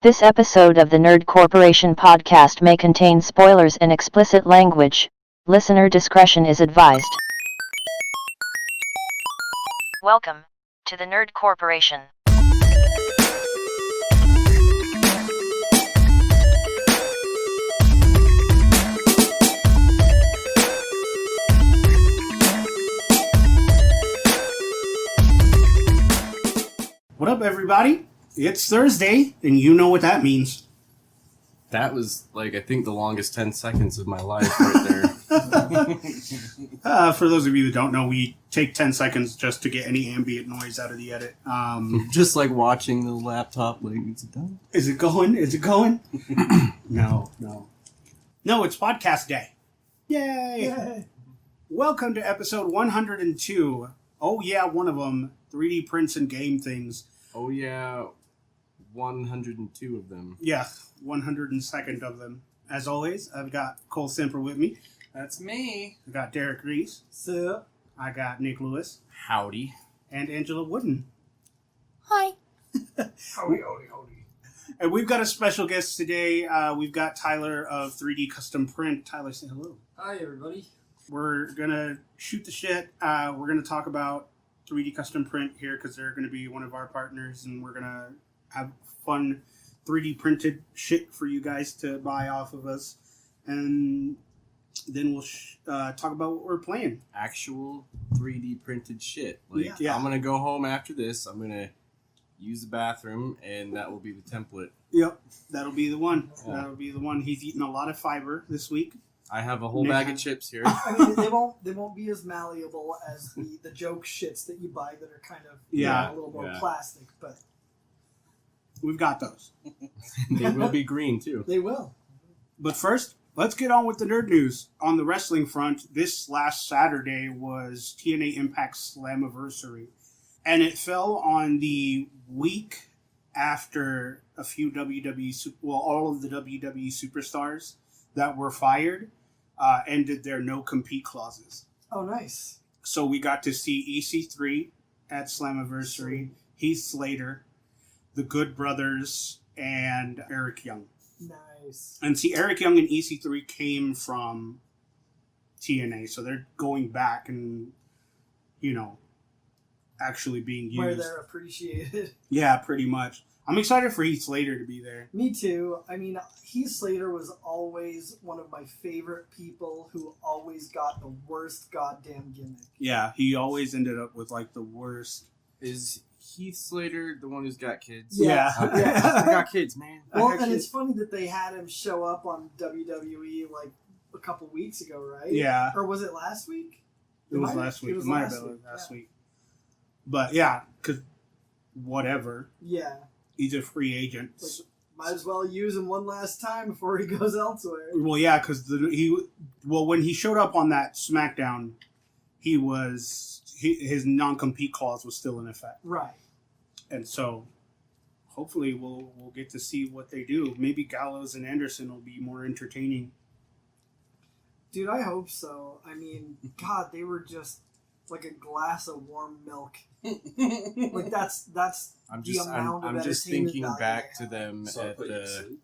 This episode of the Nerd Corporation podcast may contain spoilers and explicit language. Listener discretion is advised. Welcome to the Nerd Corporation. What up, everybody? It's Thursday, and you know what that means. That was, I think the longest 10 seconds of my life right there. For those of you that don't know, we take 10 seconds just to get any ambient noise out of the edit. Just like watching the laptop, is it done? Is it going? Is it going? No, it's podcast day. Yay! Welcome to episode 102. Oh, yeah, one of them. 3D prints and game things. Oh, yeah. 102 of them. Yeah, 102nd of them. As always, I've got Cole Semper with me. That's me. I got Derek Reese. Sup? I got Nick Lewis. Howdy. And Angela Wooden. Hi. Howdy. And we've got a special guest today. We've got Tyler of 3D Custom Print. Tyler, say hello. Hi, everybody. We're going to shoot the shit. We're going to talk about 3D Custom Print here because they're going to be one of our partners, and we're going to have fun 3D printed shit for you guys to buy off of us. And then we'll talk about what we're playing. Actual 3D printed shit. Yeah. I'm going to go home after this. I'm going to use the bathroom, and that will be the template. Yep, that'll be the one. Yeah. That'll be the one. He's eaten a lot of fiber this week. I have a whole bag of chips here. I mean, they won't be as malleable as the joke shits that you buy that are kind of a little more plastic, but We've got those. They will be green, too. they will. But first, let's get on with the nerd news. On the wrestling front, this last Saturday was TNA Impact Slammiversary. And it fell on the week after a few all of the WWE superstars that were fired ended their no-compete clauses. Oh, nice. So we got to see EC3 at Slammiversary, Heath Slater, the Good Brothers, and Eric Young. Nice. And see, Eric Young and EC3 came from TNA, so they're going back and, actually being used. Where they're appreciated. Yeah, pretty much. I'm excited for Heath Slater to be there. Me too. I mean, Heath Slater was always one of my favorite people who always got the worst goddamn gimmick. Yeah, he always ended up with, the worst. Is Heath Slater the one who's got kids? Yeah. Okay. I got kids, man. Well, and it's funny that they had him show up on WWE a couple weeks ago, right? Yeah. Or was it last week? It was last week. It might have been last week. But yeah, because whatever. Yeah. He's a free agent. Might as well use him one last time before he goes elsewhere. Well, yeah, because when he showed up on that SmackDown, his non-compete clause was still in effect. Right. And so, hopefully, we'll get to see what they do. Maybe Gallows and Anderson will be more entertaining. Dude, I hope so. I mean, God, they were just like a glass of warm milk. That's I'm the amount of just entertainment thinking value back they to them So at the...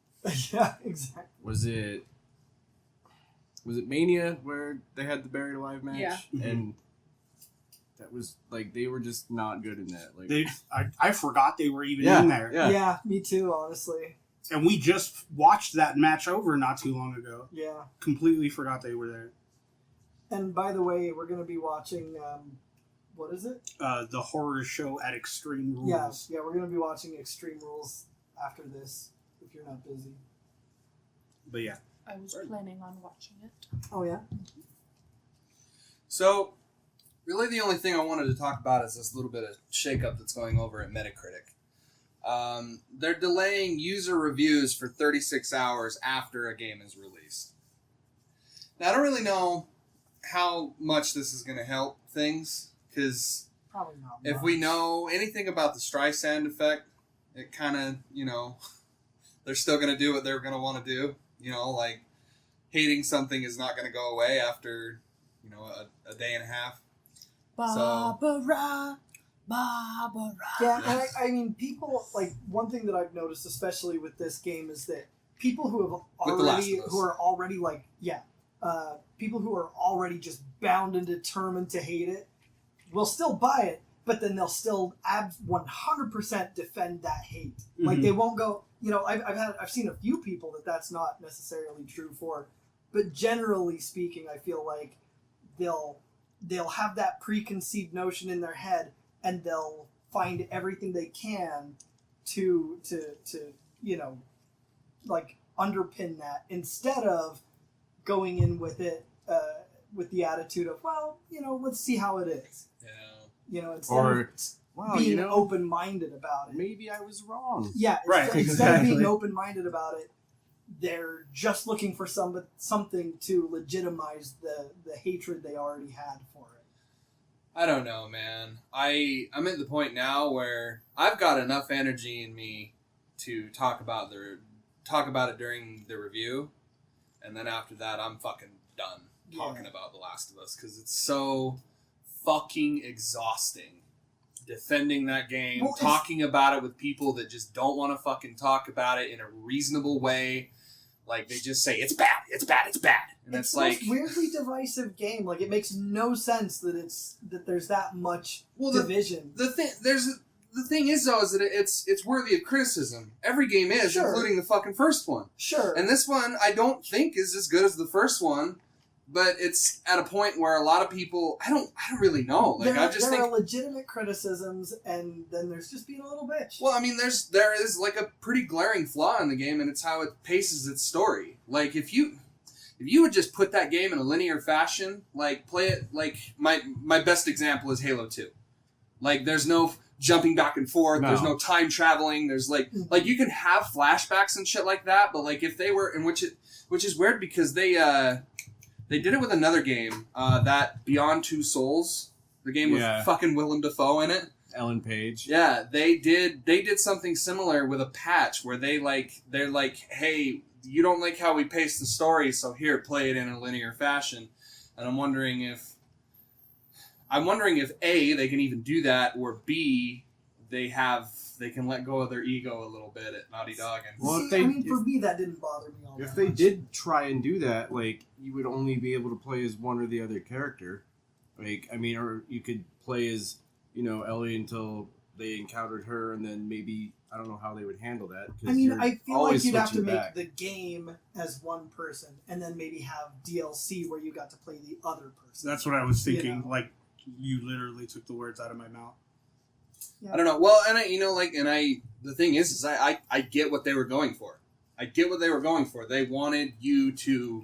Yeah, exactly. Was it Mania where they had the buried alive match? Yeah. And that was they were just not good in that. I forgot they were even in there. Yeah, me too, honestly. And we just watched that match over not too long ago. Yeah. Completely forgot they were there. And by the way, we're going to be watching, what is it? The horror show at Extreme Rules. Yeah, we're going to be watching Extreme Rules after this, if you're not busy. But yeah. I was planning on watching it. Oh, yeah? So, really the only thing I wanted to talk about is this little bit of shakeup that's going over at Metacritic. They're delaying user reviews for 36 hours after a game is released. Now, I don't really know how much this is going to help things, because Probably not if much. we know anything about the Streisand effect, it kind of, they're still going to do what they're going to want to do. Hating something is not going to go away after, a day and a half. Barbara. Barbara. Yeah, and I mean, people, like, one thing that I've noticed, especially with this game, is that people who have With The Last already, of Us. who are already, like, people who are already just bound and determined to hate it will still buy it, but then they'll still 100% defend that hate. Mm-hmm. Like, they won't go, you know, I've seen a few people that's not necessarily true for, but generally speaking, I feel like they'll have that preconceived notion in their head, and they'll find everything they can to you know, like, underpin that, instead of going in with it with the attitude of, well, you know, let's see how it is. Yeah. You know, instead Or, of well, being you know, open-minded about it. maybe I was wrong. Yeah, Right, instead of being exactly. open-minded about it, they're just looking for something to legitimize the hatred they already had for it. I don't know, man. I'm at the point now where I've got enough energy in me to talk about it during the review, and then after that, I'm fucking done talking about The Last of Us, because it's so fucking exhausting defending that game, Well, talking about it with people that just don't want to fucking talk about it in a reasonable way. Like, they just say, it's bad, it's bad, it's bad. And it's the like... most weirdly divisive game. Like, it makes no sense that there's that much division. The thing is, though, is that it's worthy of criticism. Every game is, Sure. including the fucking first one. Sure. And this one, I don't think is as good as the first one, but it's at a point where a lot of people, I don't really know. Like, there are legitimate criticisms, and then there's just being a little bitch. Well, I mean, there is like a pretty glaring flaw in the game, and it's how it paces its story. Like, if you would just put that game in a linear fashion, like, play it, like, my best example is Halo 2. Like, there's no jumping back and forth, No. there's no time traveling, there's like you can have flashbacks and shit like that, but like if they were, and which is weird because they did it with another game, that Beyond Two Souls, the game with fucking Willem Dafoe in it. Ellen Page. Yeah, they did something similar with a patch where they're like, hey, you don't like how we pace the story, so here, play it in a linear fashion. And I'm wondering if A, they can even do that, or B, they can let go of their ego a little bit at Naughty Dog. And Well, for me, that didn't bother me all If that they much. did try and do that, like, you would only be able to play as one or the other character. Like, I mean, or you could play as, you know, Ellie until they encountered her, and then maybe, I don't know how they would handle that. 'Cause I mean, you're I feel always like you'd have to switching make back. the game as one person, and then maybe have DLC where you got to play the other person. That's what I was You thinking. know? Like, you literally took the words out of my mouth. I don't know. Well, and the thing is I get what they were going for. I get what they were going for. They wanted you to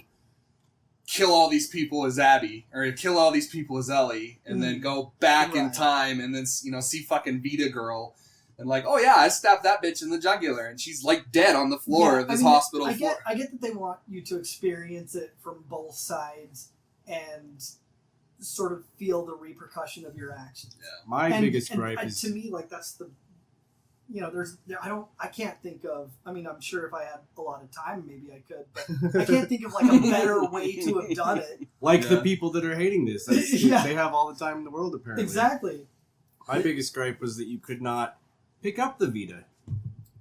kill all these people as Abby, or kill all these people as Ellie, and then go back in Right. time and then, you know, see fucking Vita Girl, and like, oh yeah, I stabbed that bitch in the jugular, and she's like dead on the floor Yeah, of this I mean, hospital I floor. get that they want you to experience it from both sides and sort of feel the repercussion of your actions. My biggest gripe and is... to me, like, that's the, you know, I can't think of, I mean, I'm sure if I had a lot of time, maybe I could, but I can't think of, like, a better way to have done it. Like the Yeah. people that are hating this. That's, Yeah. They have all the time in the world, apparently. Exactly. My biggest gripe was that you could not pick up the Vita.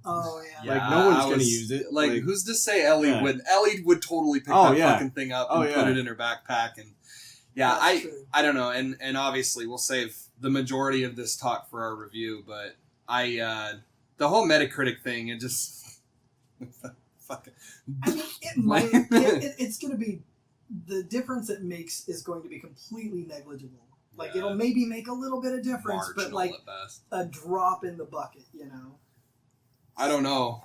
Oh, yeah. Like, no one's I gonna was- use it. Like, Like- who's to say Ellie Yeah. would? Ellie would totally pick Oh, that yeah. fucking thing up Oh, and yeah. put it in her backpack, and yeah, That's true. I don't know, and obviously we'll save the majority of this talk for our review, but the whole Metacritic thing, it just fucking. I mean, it might, it's going to be, the difference it makes is going to be completely negligible. Like, Yeah. it'll maybe make a little bit of difference, but Marginal like at best. a drop in the bucket, you know? I don't know.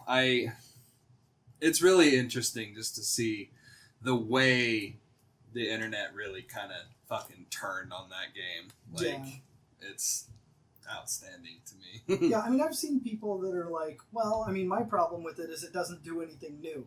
It's really interesting just to see the way the internet really kind of fucking turned on that game. Like, it's outstanding to me. Yeah, I mean, I've seen people that are like, well, I mean, my problem with it is it doesn't do anything new.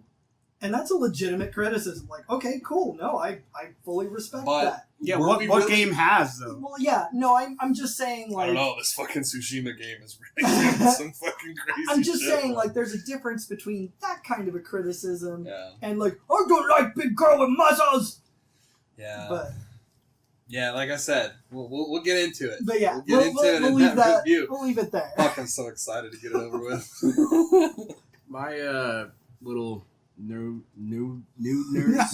And that's a legitimate criticism. Like, okay, cool. No, I fully respect But- that. Yeah, Were what we really- game has, though? Well, yeah, no, I'm just saying, I like, don't know. This fucking Tsushima game is really doing some fucking crazy I'm just shit. saying, like, there's a difference between that kind of a criticism Yeah. and, like, I don't like big girl with muscles. Yeah. But Yeah, like I said, we'll get into it. But yeah, we'll get into it we'll in leave that review. We'll leave it there. Fuck, I'm so excited to get it over with. My little nude news.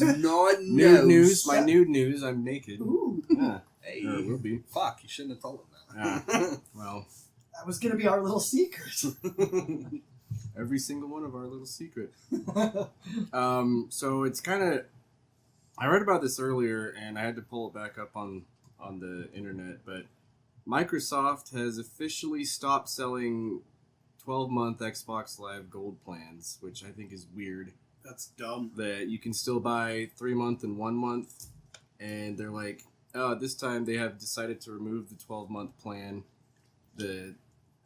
Not Nude news. My nude news. I'm naked. Ooh, Yeah. Hey, Or will be. fuck, you shouldn't have told him Yeah. that. Well, that was gonna be our little secret. every single one of our little secret. So it's kind of. I read about this earlier, and I had to pull it back up on the internet. But Microsoft has officially stopped selling 12-month Xbox Live Gold plans, which I think is weird. That's dumb. That you can still buy 3-month and 1 month, and they're like, oh, this time they have decided to remove the 12-month plan, the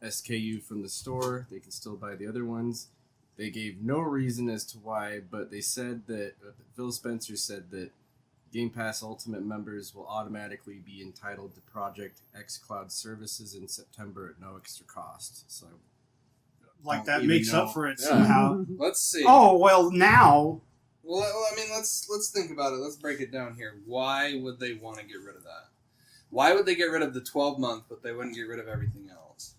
SKU from the store. They can still buy the other ones. They gave no reason as to why, but they said that Phil Spencer said that Game Pass Ultimate members will automatically be entitled to Project X Cloud services in September at no extra cost. So, Like Don't that even makes know. up for it Yeah. somehow. Let's see. Oh well, now Well, I mean, let's think about it. Let's break it down here. Why would they want to get rid of that? Why would they get rid of the 12-month, but they wouldn't get rid of everything else?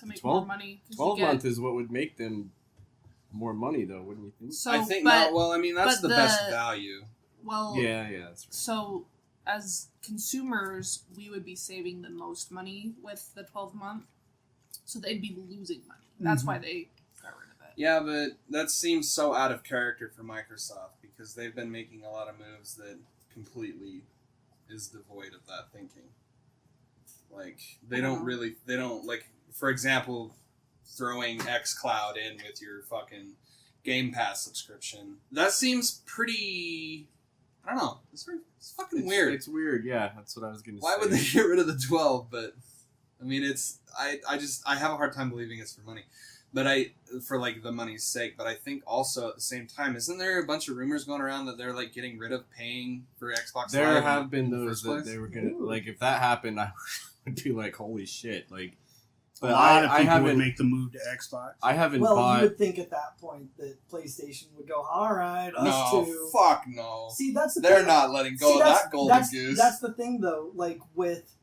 To make 12 more money. 'cause you 12-month is what would make them more money, though, wouldn't you think? So, I think but, well, I mean, that's but the the- best value. well, Yeah, that's right. so as consumers, we would be saving the most money with the 12-month. So they'd be losing money. That's why they got rid of it. Yeah, but that seems so out of character for Microsoft because they've been making a lot of moves that completely is devoid of that thinking. Like, they don't, like, for example, throwing xCloud in with your fucking Game Pass subscription. That seems pretty, I don't know, it's fucking weird. It's weird, yeah, that's what I was going to say. Why would they get rid of the 12? But, I mean, I have a hard time believing it's for money. But for like the money's sake, but I think also at the same time, isn't there a bunch of rumors going around that they're like getting rid of paying for Xbox There Live have been in the those first that place? they were going to, like, if that happened, I would be like, holy shit, like, a lot of I people would haven't, make the move to Xbox. I haven't Well, bought, you would think at that point that PlayStation would go, all right, us No, too. fuck no. See, that's the They're thing. not letting go See, of that's- that golden that's, goose. That's the thing, though. Like with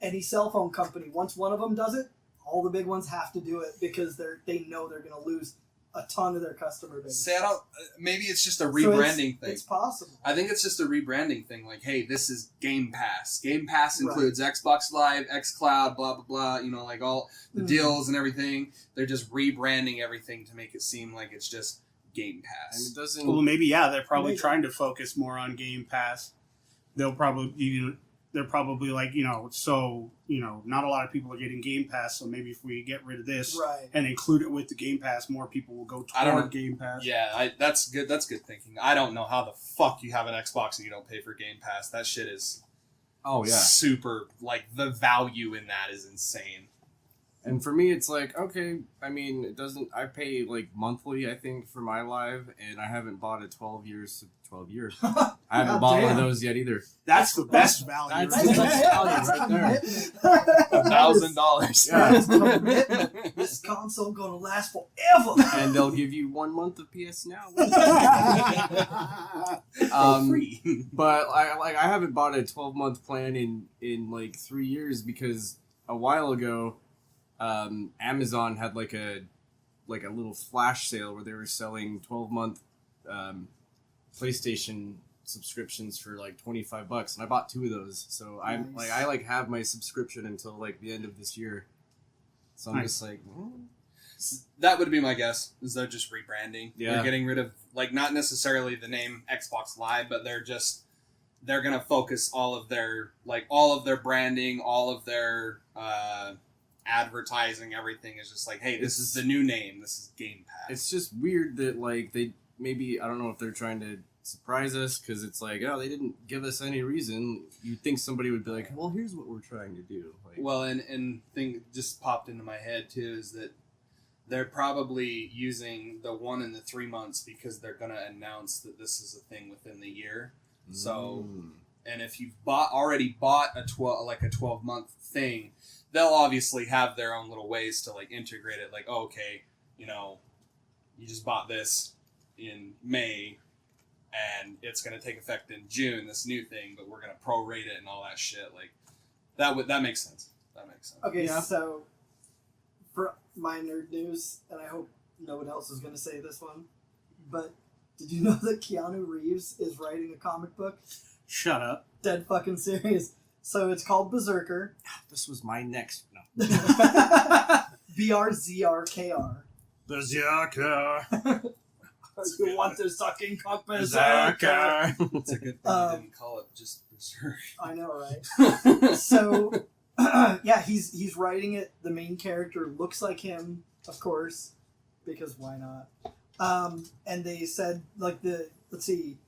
any cell phone company, once one of them does it, all the big ones have to do it because they know they're going to lose a ton of their customer base. See, I don't. Maybe it's just a So rebranding thing. It's possible. I think it's just a rebranding thing. Like, hey, this is Game Pass. Game Pass Right. includes Xbox Live, xCloud, blah blah blah. You know, like all the deals and everything. They're just rebranding everything to make it seem like it's just Game and Pass. it doesn't, Well, maybe they're probably Maybe. trying to focus more on Game Pass. They'll probably they're probably like not a lot of people are getting Game Pass, so maybe if we get rid of this Right. and include it with the Game Pass, more people will go I don't know. toward Game Pass. Yeah, that's good. That's good thinking. I don't know how the fuck you have an Xbox and you don't pay for Game Pass. That shit is oh yeah. super. Like the value in that is insane. And for me, it's like, okay, I mean, it doesn't, I pay like monthly, I think, for my Live, and I haven't bought a 12 years. I haven't God bought one damn. of those yet either. That's the best value. That's the best value That's right a there. commitment. $1,000. Yeah. That's a commitment. This console gonna last forever. And they'll give you 1 month of PS Now. Free. But I haven't bought a 12-month plan in like 3 years because a while ago, Amazon had like a little flash sale where they were selling 12-month PlayStation subscriptions for like $25, and I bought 2 of those. So I'm Nice. I have my subscription until like the end of this year. So I'm Nice. just like, That would be my guess. Is they're just rebranding? Yeah. They're getting rid of like not necessarily the name Xbox Live, but they're gonna focus all of their branding, all of their advertising, everything is just like, hey, this is the new name. This is Game Pass. it's just weird that like they maybe, I don't know if they're trying to surprise us because it's like, oh, they didn't give us any reason. You'd think somebody would be like, well, here's what we're trying to do. Like, Well, and thing just popped into my head too is that they're probably using the 1 and the 3 months because they're gonna announce that this is a thing within the year. So, and if you've already bought a 12-month thing, they'll obviously have their own little ways to like integrate it. Like, oh, okay, you just bought this in May, and it's going to take effect in June, this new thing, but we're going to prorate it and all that shit. Like, that makes sense. That makes sense. Okay, Yeah. so for my nerd news, and I hope no one else is going to say this one, but did you know that Keanu Reeves is writing a comic book? Shut up. Dead fucking serious. So it's called Berserker. This was my next. No. BRZRKR. Berserker. You want to sucking cock Berserker. It's a good thing you didn't call it just Berserk. I know, right? So, yeah, he's writing it. The main character looks like him, of course, because why not? And they said, like, let's see,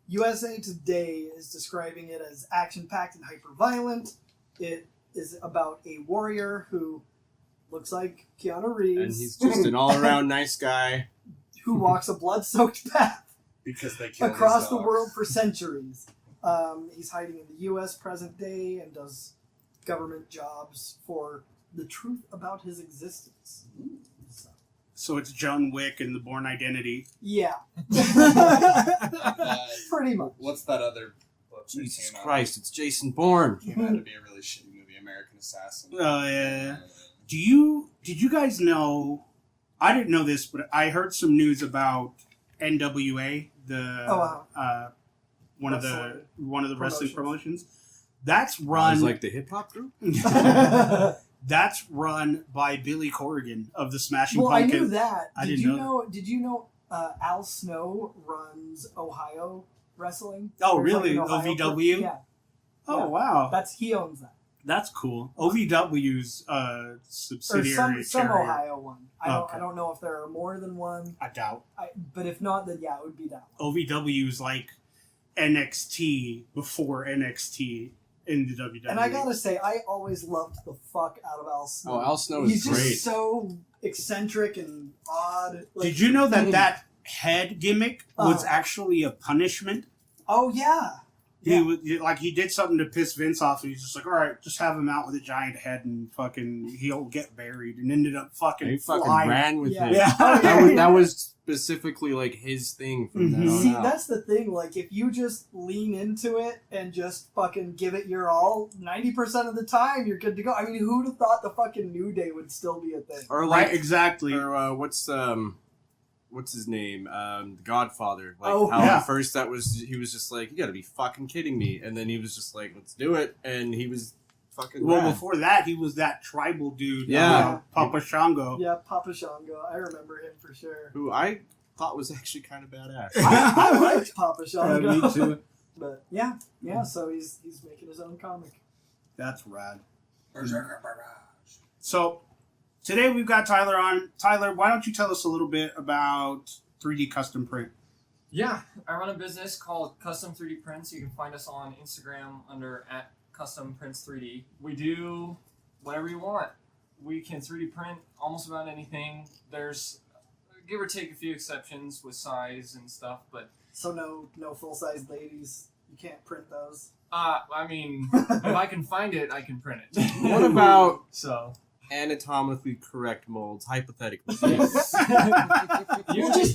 USA Today is describing it as action-packed and hyper-violent. It is about a warrior who looks like Keanu Reeves. And he's just an all-around nice guy. who walks a blood-soaked path Because they killed across his the dog. world for centuries. He's hiding in the U.S. present day and does government jobs for the truth about his existence. So it's John Wick and the Bourne Identity. Yeah. Pretty much. What's that other book that Jesus came out? Christ, it's Jason Bourne. Came out to be a really shitty movie, American Assassin. Oh, yeah. Did you guys know? I didn't know this, but I heard some news about NWA, one of the wrestling promotions. That's Runs run like the hip hop group. That's run by Billy Corrigan of the Smashing Well, I Pumpkins. knew that. I Did didn't you know know? Did you know Al Snow runs Ohio Wrestling? Oh, There's, like, really? an Ohio OVW? Yeah, Oh, yeah. wow. he owns that. That's cool. OVW's Or subsidiary. some charity. Ohio one. Okay. I don't know if there are more than one. I doubt. But if not, then yeah, it would be that one. OVW's like NXT before NXT in the WWE. And I gotta say, I always loved the fuck out of Al Snow. Oh, Al Snow He's is just great. so eccentric and odd. Like, Did you know that head gimmick was actually a punishment? Oh yeah. He did something to piss Vince off, and he's just like, all right, just have him out with a giant head, and fucking he'll get buried, and ended up fucking He fucking flying. ran with Yeah. it. Yeah. That was specifically like his thing from then on See, out. that's the thing. Like, if you just lean into it and just fucking give it your all, 90% of the time you're good to go. I mean, who'd have thought the fucking New Day would still be a thing? Or Right, like, exactly. or what's his name? The Godfather. Like Oh, how yeah. at first he was just like, you gotta be fucking kidding me. And then he was just like, let's do it. And he was fucking Well, rad. before that, he was that tribal dude, Yeah. Papa Shango. Yeah, Papa Shango. I remember him for sure. Who I thought was actually kind of badass. I liked Papa Shango. Yeah, me too. But yeah, so he's making his own comic. That's rad. Berserker Barrage. So today we've got Tyler on. Tyler, why don't you tell us a little bit about 3D custom print? Yeah, I run a business called Custom 3D Prints. You can find us on Instagram under @CustomPrints3D. We do whatever you want. We can 3D print almost about anything. There's give or take a few exceptions with size and stuff, but So no full-size ladies. You can't print those. I mean, if I can find it, I can print it. What about So anatomically correct molds, hypothetically? yes.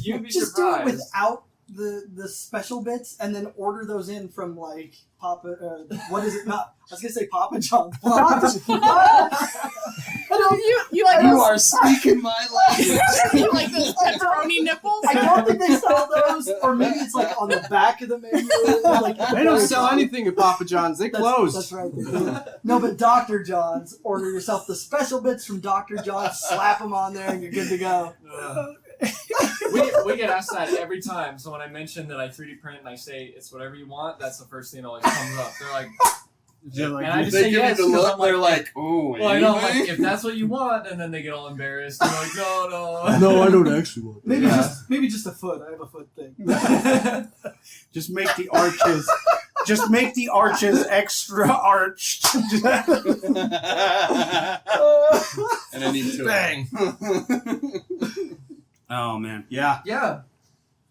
you'd be Just do it surprised. without the special bits, and then order those in from like Papa. What is it? Not. I was gonna say Papa John. You like You those, are speaking my language. you like those pepperoni nipples? I don't think they sell those, or maybe it's like on the back of the menu. Like, They don't sell anything at Papa John's. They closed. That's right. They do. No, but Dr. John's. Order yourself the special bits from Dr. John's. Slap them on there, and you're good to go. We get asked that every time. So when I mention that I 3D print and I say it's whatever you want, that's the first thing that always comes up. They're like, and I just They say give yes. you the 'cause look. I'm They're like, "Oh, well, I know, anyway?" like, if that's what you want, and then they get all embarrassed. They're like, no. No, I don't actually want Maybe Yeah. maybe just a foot. I have a foot thing. Just make the arches. Just make the arches extra arched. And I need to Bang. Oh man, yeah. Yeah.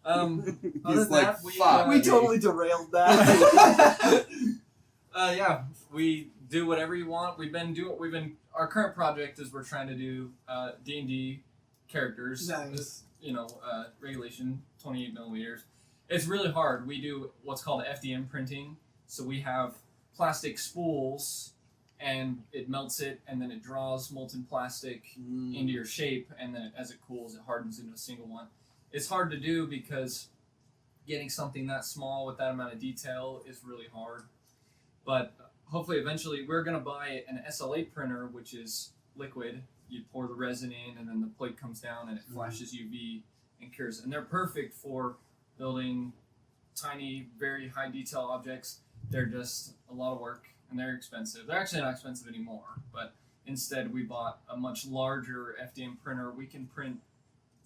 Other He's than like, that, "Fuck." We totally derailed that. yeah, we do whatever you want. Our current project is we're trying to do D&D characters. Nice. Regulation 28 millimeters, It's really hard. We do what's called FDM printing. So we have plastic spools, and it melts it, and then it draws molten plastic into your shape, and then as it cools, it hardens into a single one. It's hard to do because getting something that small with that amount of detail is really hard. But hopefully, eventually, we're going to buy an SLA printer, which is liquid. You pour the resin in, and then the plate comes down, and it flashes UV and cures. And they're perfect for building tiny, very high detail objects. They're just a lot of work, and they're expensive. They're actually not expensive anymore, but instead we bought a much larger FDM printer. We can print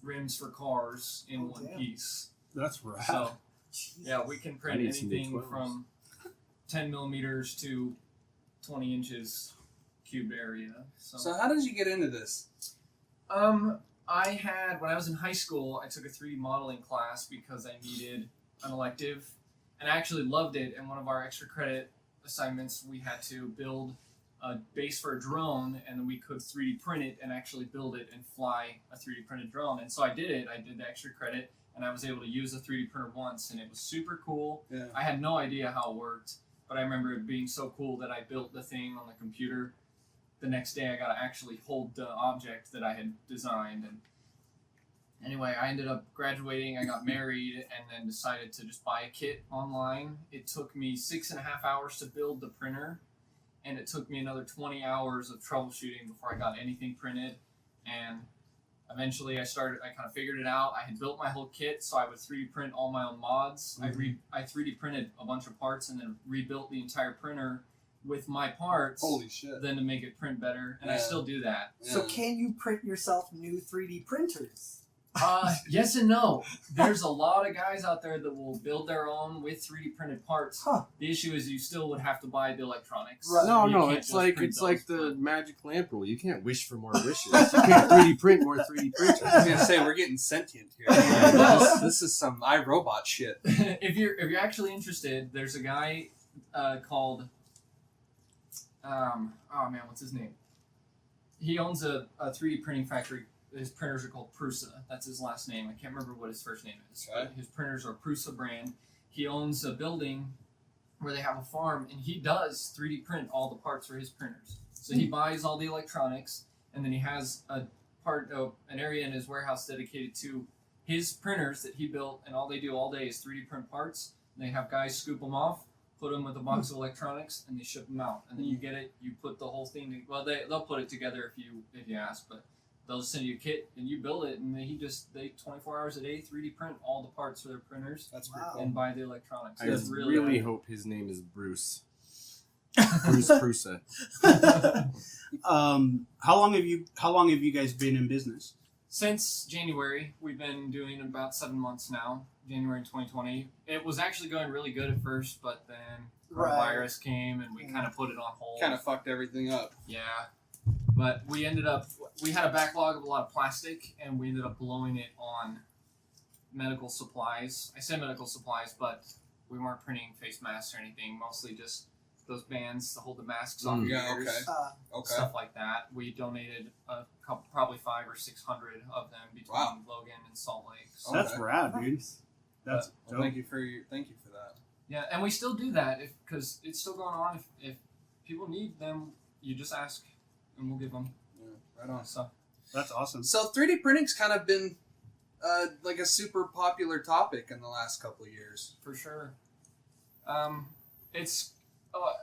rims for cars in one piece. That's rad. So, yeah, we can print anything from 10 millimeters to 20 inches cubed area. So how did you get into this? When I was in high school, I took a 3D modeling class because I needed an elective, and I actually loved it. And one of our extra credit assignments, we had to build a base for a drone, and then we could 3D print it and actually build it and fly a 3D printed drone. And so I did it. I did the extra credit, and I was able to use a 3D printer once, and it was super cool. Yeah. I had no idea how it worked, but I remember it being so cool that I built the thing on the computer. The next day I got to actually hold the object that I had designed. And anyway, I ended up graduating, I got married, and then decided to just buy a kit online. It took me 6.5 hours to build the printer, and it took me another 20 hours of troubleshooting before I got anything printed. And eventually I kind of figured it out. I had built my whole kit, so I would 3D print all my own mods. I 3D printed a bunch of parts and then rebuilt the entire printer with my parts. Holy shit. Then to make it print better, and I still do that. So can you print yourself new 3D printers? Yes and no. There's a lot of guys out there that will build their own with 3D printed parts. The issue is you still would have to buy the electronics. Right. No, it's like the magic lamp rule. You can't wish for more wishes. You can't 3D print more 3D printers. I was gonna say we're getting sentient here. This is some iRobot shit. If you're actually interested, there's a guy called what's his name? He owns a 3D printing factory. His printers are called Prusa. That's his last name. I can't remember what his first name is. Okay. But his printers are Prusa brand. He owns a building where they have a farm, and he does 3D print all the parts for his printers. So he buys all the electronics, and then he has an area in his warehouse dedicated to his printers that he built, and all they do all day is 3D print parts. And they have guys scoop them off, put them with a box of electronics, and they ship them out. And then you get it. You put the whole thing. Well, they'll put it together if you ask, but they'll send you a kit and you build it, and they 24 hours a day 3D print all the parts for their printers. That's pretty and buy the electronics. I That's really hope his name is Bruce. Bruce Prusa. How long have you guys been in business? Since January, we've been doing about 7 months now. January 2020. It was actually going really good at first, but then coronavirus came and we kind of put it on hold. Kind of fucked everything up. Yeah. But we had a backlog of a lot of plastic, and we ended up blowing it on medical supplies. I say medical supplies, but we weren't printing face masks or anything, mostly just those bands to hold the masks off your Yeah, ears. Okay. Stuff like that. We donated probably 500 or 600 of them between Logan and Salt Lake. So, That's rad, dude. That's well, thank you for that. yeah, and we still do that because it's still going on. If people need them, you just ask, and we'll give them. Yeah, right on. So That's awesome. So 3D printing's kind of been like a super popular topic in the last couple of years. for sure, it's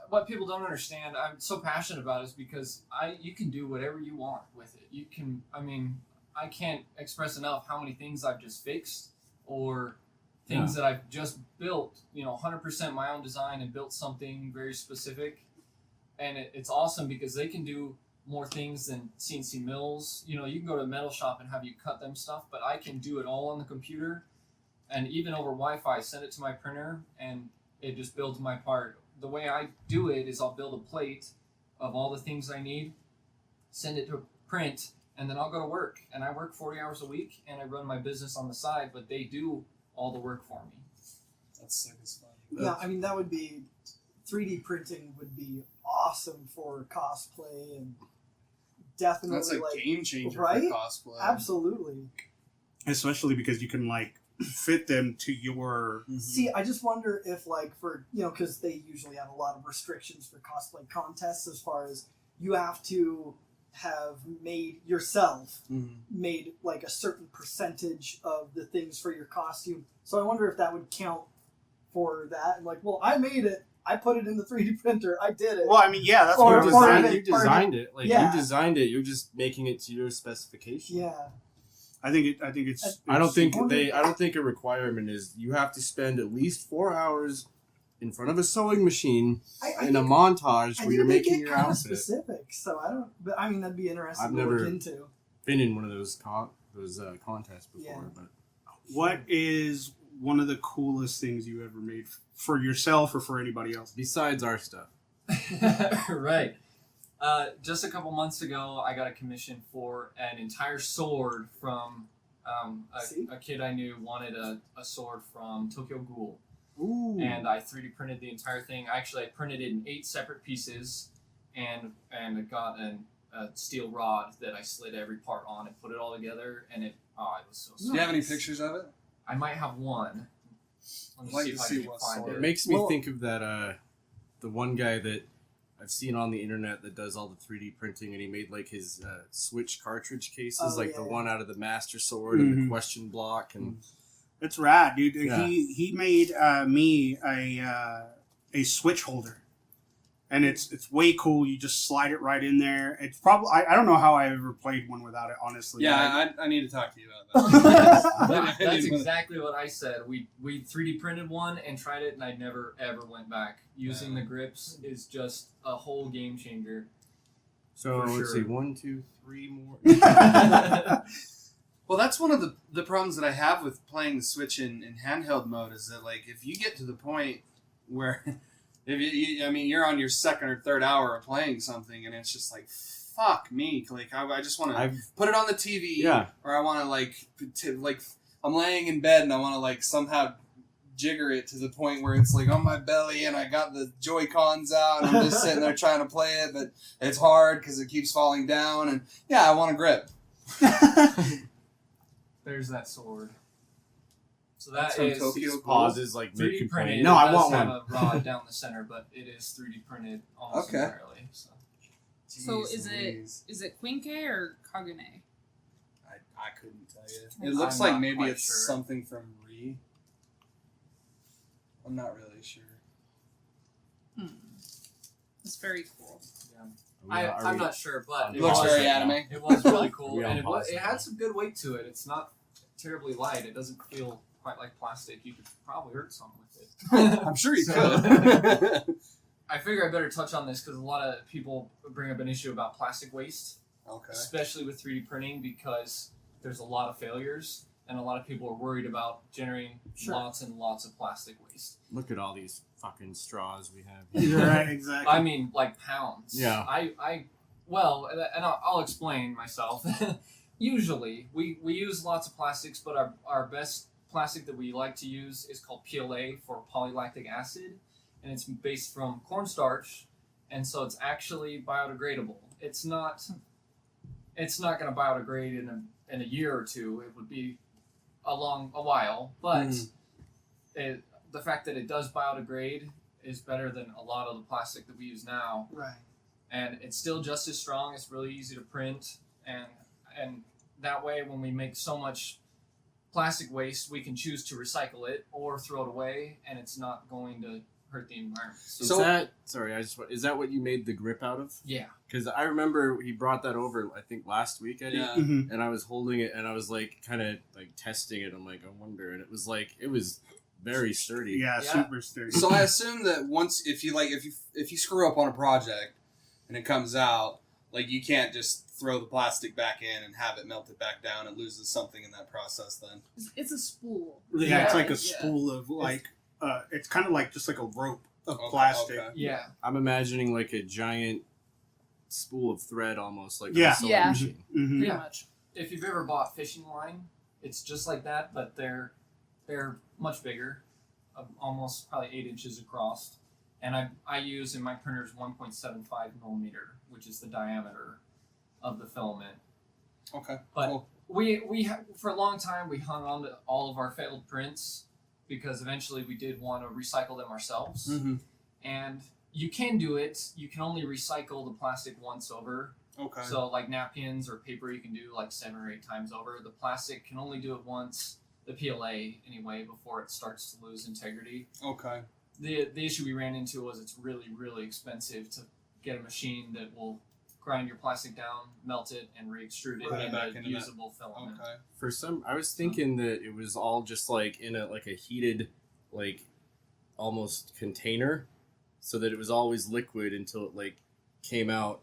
what people don't understand. I'm so passionate about is because you can do whatever you want with it. You can. I mean, I can't express enough how many things I've just fixed or things that I've just built. 100% my own design and built something very specific, and it's awesome because they can do more things than CNC mills. You can go to a metal shop and have you cut them stuff, but I can do it all on the computer, and even over Wi-Fi, send it to my printer, and it just builds my part. The way I do it is I'll build a plate of all the things I need, send it to print, and then I'll go to work. And I work 40 hours a week, and I run my business on the side, but they do all the work for me. That's sick as fuck. Yeah, I mean, that would be 3D printing would be awesome for cosplay and definitely That's a game changer right? for cosplay. Absolutely. Especially because you can fit them to your. See, I just wonder if, like, for, because they usually have a lot of restrictions for cosplay contests as far as you have to have made like a certain percentage of the things for your costume. So I wonder if that would count for that. And like, well, I made it. I put it in the 3D printer. I did it. Well, I mean, yeah, that's Or- what or I'm if saying. it- You designed it. Like Yeah. you designed it. You're just making it to your specification. Yeah. I think it's. I don't think It's- I don't think a requirement is you have to spend at least 4 hours in front of a sewing machine I in a think- montage I where you're think they making get your kind of outfit. specific, so I don't. But I mean, that'd be interesting I've to never- look into. Been in one of those contests before, Yeah. but What is one of the coolest things you ever made for yourself or for anybody else? besides our stuff, Right. Just a couple months ago, I got a commission for an entire sword from See? a kid I knew wanted a sword from Tokyo Ghoul. ooh, And I 3D printed the entire thing. I printed it in 8 separate pieces, and I got a steel rod that I slid every part on and put it all together, and it was so Do you have any nice. pictures of it? I might have one. Let me I'd like see to if I see can what find sword. it it. makes me Well- think of that the one guy that I've seen on the internet that does all the 3D printing, and he made like his Switch cartridge cases, Oh, like yeah. the one out of the Master Sword and the Mhm. question block, and It's rad, dude. Yeah. He made me a switch holder, and it's way cool. You just slide it right in there. It's probably I don't know how I ever played one without it, honestly. Yeah, I need to talk to you about that. That's exactly what I said. We 3D printed one and tried it, and I never ever went back. Using the grips is just a whole game changer. so For let's sure. see, 1, 2, 3 more. Well, that's one of the problems that I have with playing the Switch in handheld mode is that, like, if you get to the point where if you're on your second or third hour of playing something and it's just like, fuck me, like I just want to I've put it on the TV, yeah. or I want to like I'm laying in bed and I want to like somehow jigger it to the point where it's like on my belly and I got the Joy-Cons out and I'm just sitting there trying to play it, but it's hard because it keeps falling down, and I want to grip. There's that sword. So That's that from is Tokyo Ghoul. Pauses like 3D mid printed. complaint. It No, I does want have one. a rod down the center, but it is 3D printed almost Okay. entirely. So. So Jeez is Louise. it Quinke or Kagane? I couldn't tell you. It looks I'm like not maybe quite it's sure. something from Re. I'm not really sure. It's very cool. I'm not sure, but It it Looks was, very anime. It was really cool, We and all it pause had now. some good weight to it. It's not terribly light. It doesn't feel quite like plastic. You could probably hurt something with it. I'm sure you So- could. I figure I better touch on this because a lot of people bring up an issue about plastic waste, Okay. especially with 3D printing, because there's a lot of failures and a lot of people are worried about generating Sure. lots and lots of plastic waste. Look at all these fucking straws we have. You're right, exactly. I mean, like pounds. Yeah. Well, and I'll explain myself. Usually, we use lots of plastics, but our best plastic that we like to use is called PLA, for polylactic acid, and it's based from cornstarch, and so it's actually biodegradable. It's not going to biodegrade in a year or two. It would be a while, but the fact that it does biodegrade is better than a lot of the plastic that we use now. Right. And it's still just as strong. It's really easy to print, and that way, when we make so much plastic waste, we can choose to recycle it or throw it away, and it's not going to hurt the environment. Is So- that is that what you made the grip out of? Yeah, Because I remember he brought that over, I think last week, Eddie, Yeah. Mhm. and I was holding it and I was like kind of like testing it. I'm like, I wonder, and it was very sturdy. Yeah, Yeah. super sturdy. So I assume that once if you screw up on a project and it comes out, like you can't just throw the plastic back in and have it melted back down. It loses something in that process then. It's a spool. yeah, it's like a Yeah. spool of like it's kind of like just like a rope of Okay, plastic. okay. yeah. I'm imagining like a giant spool of thread, almost like Yeah. a sewing Yeah. machine. Mhm. Pretty Yeah. much. If you've ever bought fishing line, it's just like that, but they're much bigger, almost probably 8 inches across. And I use in my printers 1.75 millimeter, which is the diameter of the filament. Okay. But Cool. For a long time we hung on to all of our failed prints because eventually we did want to recycle them ourselves. Mm-hmm. And you can do it. You can only recycle the plastic once over. Okay. So like napkins or paper, you can do like 7 or 8 times over. The plastic can only do it once. The PLA anyway, before it starts to lose integrity. Okay. The issue we ran into was it's really, really expensive to get a machine that will grind your plastic down, melt it, and re-extrude it Put it back into into usable filament. Okay. I was thinking that it was all just like in a heated, like almost container, so that it was always liquid until it like came out.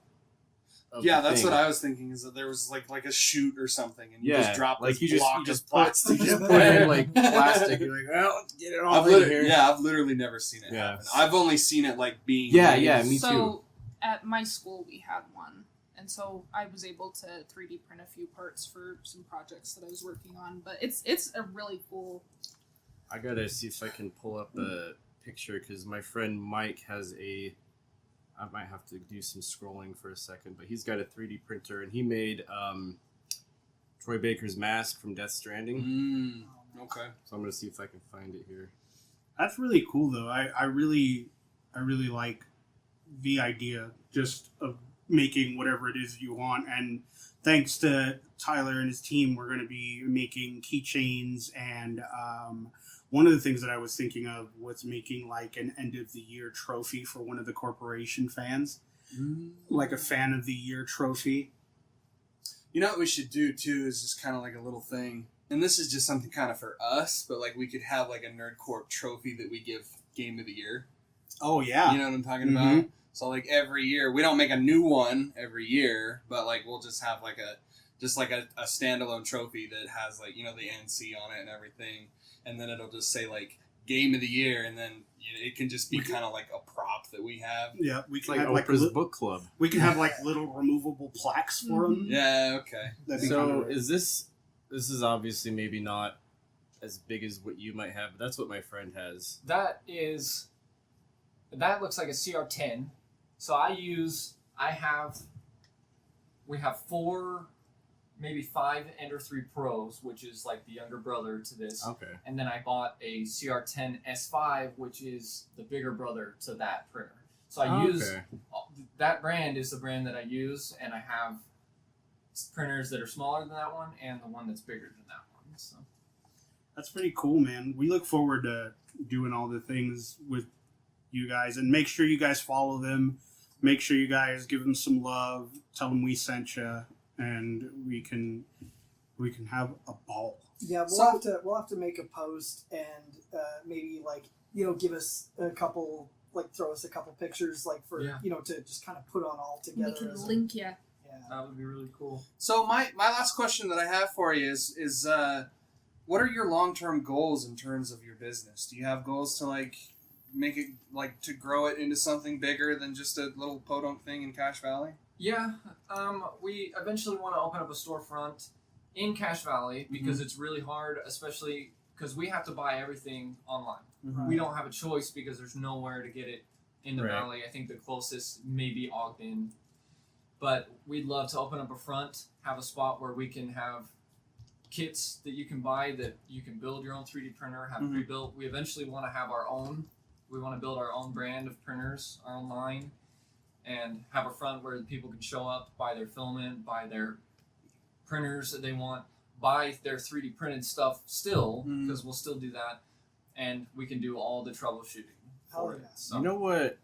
Yeah, that's what I was thinking. Is that there was like a chute or something, and you just drop like this block of plastic. you just put in like plastic. You're like, well, get it all in here. Yeah, I've literally never seen it happen. I've only seen it like being. Me so, too. At my school, we had one, and so I was able to 3D print a few parts for some projects that I was working on. But it's a really cool. I gotta see if I can pull up a picture because my friend Mike has a. I might have to do some scrolling for a second, but he's got a 3D printer and he made Troy Baker's mask from Death Stranding. Okay. So I'm gonna see if I can find it here. That's really cool, though. I really like the idea just of making whatever it is you want. And thanks to Tyler and his team, we're going to be making keychains. And one of the things that I was thinking of was making like an end of the year trophy for one of the corporation fans, like a fan of the year trophy. You know what we should do too is just kind of like a little thing. And this is just something kind of for us, but like we could have like a Nerd Corp trophy that we give Game of the Year. Oh, yeah. You know what I'm talking about? So like every year, we don't make a new one every year, but like we'll just have like a standalone trophy that has like, you know, the NC on it and everything. And then it'll just say like Game of the Year, and then it can just be kind of like a prop that we have. Yeah, we can like have Oprah's book club. We can have like little removable plaques for them. Yeah, okay. So is this is obviously maybe not as big as what you might have, but that's what my friend has. That looks like a CR10. So we have 4, maybe 5 Ender 3 Pros, which is like the younger brother to this. Okay. And then I bought a CR10 S5, which is the bigger brother to that printer. So I use that brand is the brand that I use, and I have printers that are smaller than that one and the one that's bigger than that one. So that's pretty cool, man. We look forward to doing all the things with you guys, and make sure you guys follow them. Make sure you guys give them some love. Tell them we sent you, and we can have a ball. Yeah, we'll have to make a post and maybe like, you know, give us a couple, like throw us a couple pictures like for you know, to just kind of put on all together. We can link you. Yeah, that would be really cool. So my last question that I have for you is what are your long-term goals in terms of your business? Do you have goals to like make it like to grow it into something bigger than just a little podunk thing in Cache Valley? Yeah, we eventually want to open up a storefront in Cache Valley because it's really hard, especially because we have to buy everything online. We don't have a choice because there's nowhere to get it in the valley. I think the closest may be Ogden. But we'd love to open up a front, have a spot where we can have kits that you can buy that you can build your own 3D printer, have pre-built. We eventually want to have our own. We want to build our own brand of printers, our own line, and have a front where people can show up, buy their filament, buy their printers that they want, buy their 3D printed stuff still, because we'll still do that, and we can do all the troubleshooting for it. So. You know what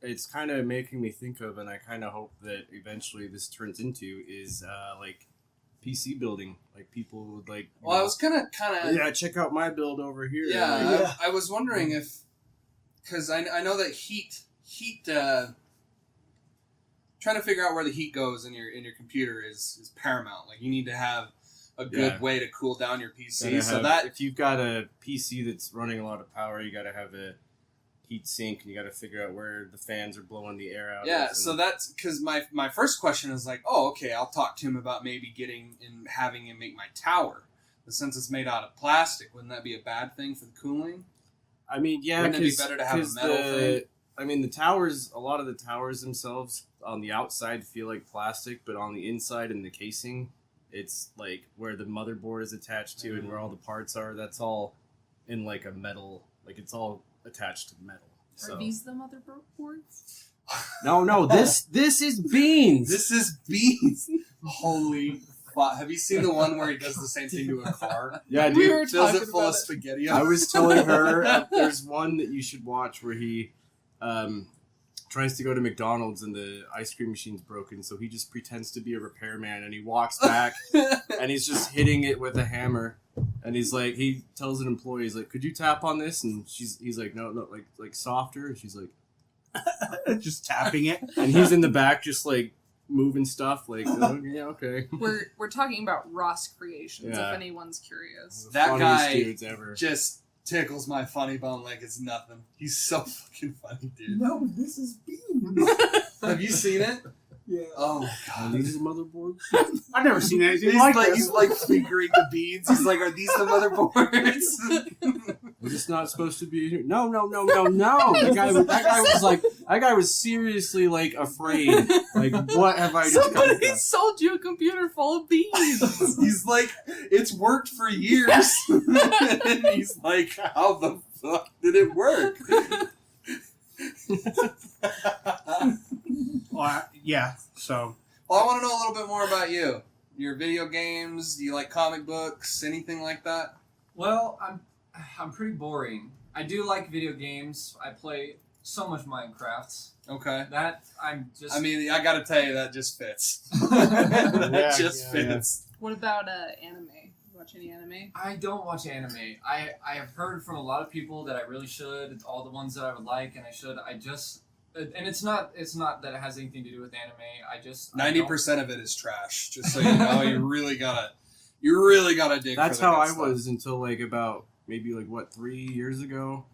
it's kind of making me think of, and I kind of hope that eventually this turns into, is like PC building. Like people would like. Well, I was gonna kind of check out my build over here. Yeah, I was wondering if, because I know that heat. Trying to figure out where the heat goes in your computer is paramount. Like you need to have a good way to cool down your PC. So that if you've got a PC that's running a lot of power, you got to have a heat sink, and you got to figure out where the fans are blowing the air out. Yeah, so that's because my first question is like, oh, okay, I'll talk to him about maybe getting and having him make my tower. But since it's made out of plastic, wouldn't that be a bad thing for the cooling? I mean, yeah, wouldn't it be better to have a metal thing? I mean, the towers, a lot of the towers themselves on the outside feel like plastic, but on the inside and the casing, it's like where the motherboard is attached to and where all the parts are. That's all in like a metal, like it's all attached to metal. So. Are these the motherboards? No, this is beans. This is beans. Holy fuck. Have you seen the one where he does the same thing to a car? Yeah, dude. We were Fills it talking full about of it. spaghetti. I was telling her there's one that you should watch where he tries to go to McDonald's and the ice cream machine's broken, so he just pretends to be a repairman and he walks back and he's just hitting it with a hammer. And he's like, he tells an employee, he's like, "Could you tap on this?" And he's like, no, like softer. And she's like, Just tapping it. and he's in the back just like moving stuff, like, oh, yeah, okay. We're talking about Ross Creations, Yeah. if anyone's curious. That Funniest guy dudes ever. just tickles my funny bone like it's nothing. He's so fucking funny, dude. No, this is beans. Have you seen it? Yeah. Oh Are god. these motherboards? I've never seen anything He's like like, this. he's like fingering the beans. He's like, "Are these the motherboards?" We're just not supposed to be here. No. That guy was seriously like afraid. Like, what have I just come Somebody across? sold you a computer full of beans. He's like, "It's worked for years." And he's like, "How the fuck did it work?" Yeah, so Well, I want to know a little bit more about you. Your video games. Do you like comic books? Anything like that? Well, I'm pretty boring. I do like video games. I play so much Minecraft. Okay. That I'm just. I mean, I gotta tell you, that just fits. Yeah, That just yeah. fits. What about anime? You watch any anime? I don't watch anime. I have heard from a lot of people that I really should. All the ones that I would like, and I should. I just. And it's not that it has anything to do with anime. I just 90% of it is trash. Just so you know, you really gotta dig. That's for the how good I stuff. was until like about maybe like what 3 years ago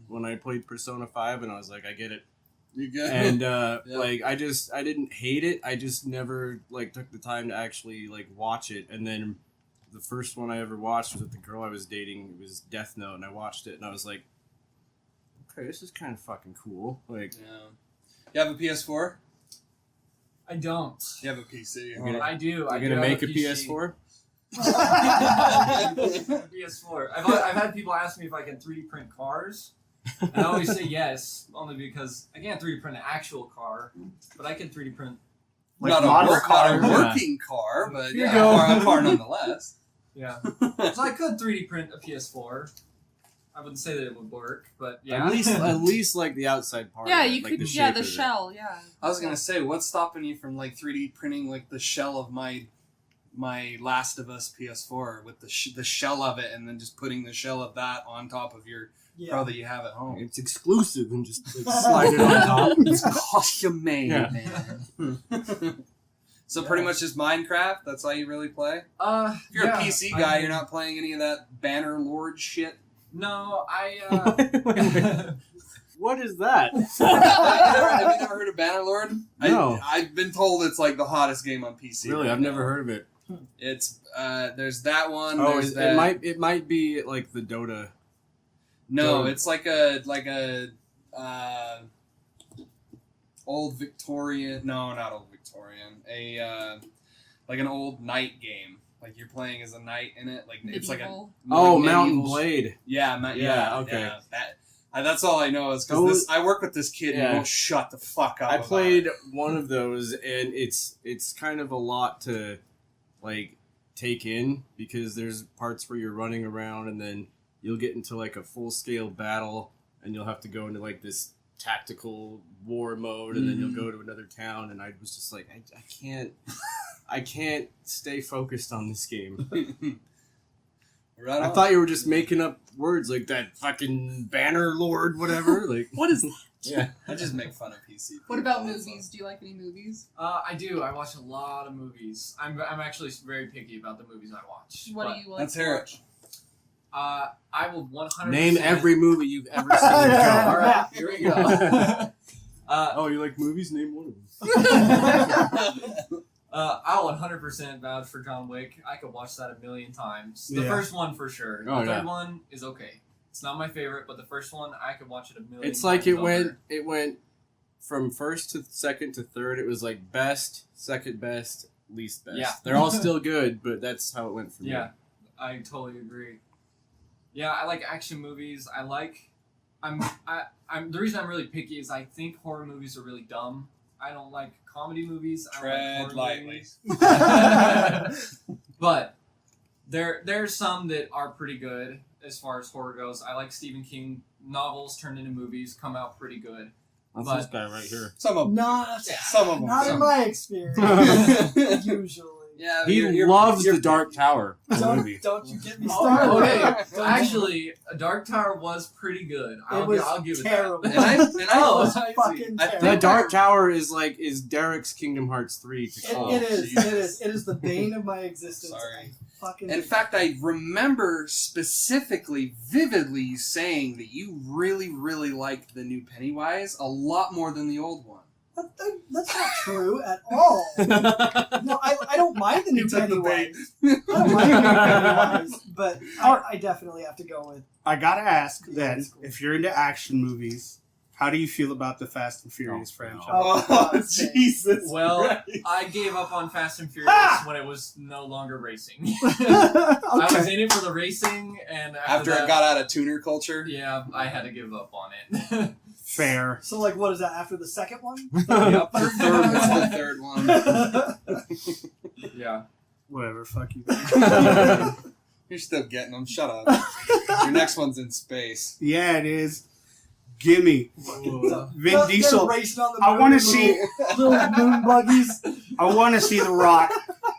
when I played Persona 5 and I was like, I get it. You good? And Yeah. like I didn't hate it. I just never like took the time to actually like watch it. And then the first one I ever watched was with the girl I was dating. It was Death Note, and I watched it and I was like, okay, this is kind of fucking cool. Like, Yeah. You have a PS4? I don't. You have a PC. Okay. I do. I you're do gonna have make a PC. PS4? PS4. I've had people ask me if I can 3D print cars. And I always say yes, only because I can't 3D print an actual car, but I can 3D print. Like not model a cars, working car, but Here you yeah, go. a car nonetheless. Yeah. So I could 3D print a PS4. I wouldn't say that it would work, but yeah. At least like the outside part. Yeah, of it, you like could. the Yeah, shape the of it. shell. Yeah. I was gonna say, what's stopping you from like 3D printing like the shell of my Last of Us PS4 with the shell of it, and then just putting the shell of that on top of your pro that you have at home? It's exclusive and just like, slide it on top. It's custom made, Yeah. man. So pretty much just Minecraft. That's all you really play. If you're yeah, a PC I guy, mean, you're not playing any of that Banner Lord shit. No, What is that? Have you never heard of Banner Lord? No. I've been told it's like the hottest game on PC. Really, right I've never now. heard of it. It's there's that one. Oh, there's that. it might be like the Dota. No, Dota. it's like a old Victorian. No, not old Victorian. Like an old knight game. Like you're playing as a knight in it. Like it's like a Medieval. Oh, like Mountain medieval Blade. Yeah, Yeah, okay. Yeah, that's all I know is Those- because I work with this kid and Yeah. he won't shut the fuck up. I about played it. one of those, and it's kind of a lot to like take in because there's parts where you're running around, and then you'll get into like a full scale battle, and you'll have to go into like this tactical war mode, and then you'll go to another town, and I was just like, I can't stay focused on this game. Right I on. thought you were just making up words like that fucking Banner Lord, whatever. Like, What is that? yeah. I just make fun of PC. What about people, movies? Do you like any movies? I do. I watch a lot of movies. I'm actually very picky about the movies I watch. What but, do you like? Let's to hear watch? it. I will 100%. Name every movie you've ever seen. All Go. right, here we go. Oh, you like movies? Name one of them. I'll 100% vouch for John Wick. I could watch that a million times. The Yeah. first one for sure. Oh, The third yeah. one is okay. It's not my favorite, but the first one I could watch it a million. It's like times it went from first to second to third. It was like best, second best, least best. Yeah. They're all still good, but that's how it went for me. Yeah, I totally agree. Yeah, I like action movies. I'm the reason I'm really picky is I think horror movies are really dumb. I don't like comedy movies. I Tread like horror lightly. movies. But there's some that are pretty good as far as horror goes. I like Stephen King novels turned into movies, come out pretty good. That's But- this guy right here. Some of them. Not, Some of them. not in Some. my experience. Usually. Yeah, He loves the Dark Tower movie. Don't you get me Oh, started. okay. Don't Actually, A Dark Tower was pretty good. I'll give it terrible. that. And I Oh, was I see. fucking I terrible. The Dark Tower is Derek's Kingdom Hearts 3 to call. It is. Jesus. It is. It is the bane of my existence. Sorry. I fucking. In fact, I remember specifically, vividly you saying that you really, really liked the new Pennywise a lot more than the old one. That's not true at all. No, I don't mind the new Pennywise. I don't mind the new Pennywise, but I definitely have to go with. I gotta ask then, That's cool. if you're into action movies, how do you feel about the Fast and Furious franchise? Oh, Jesus! Well, Christ. I gave up on Fast and Furious when it was no longer racing. I was Okay. in it for the racing, and After that, it got out of tuner culture, yeah, I had to give up on it. Fair. So, like, what is that after the second one? yep, it's the third one. Yeah. Whatever, fuck you. You're still getting them. Shut up. Your next one's in space. Yeah, it is. Gimme. So, Vin they're Diesel. racing on the I moon want to in see. little moon buggies. I want to see The Rock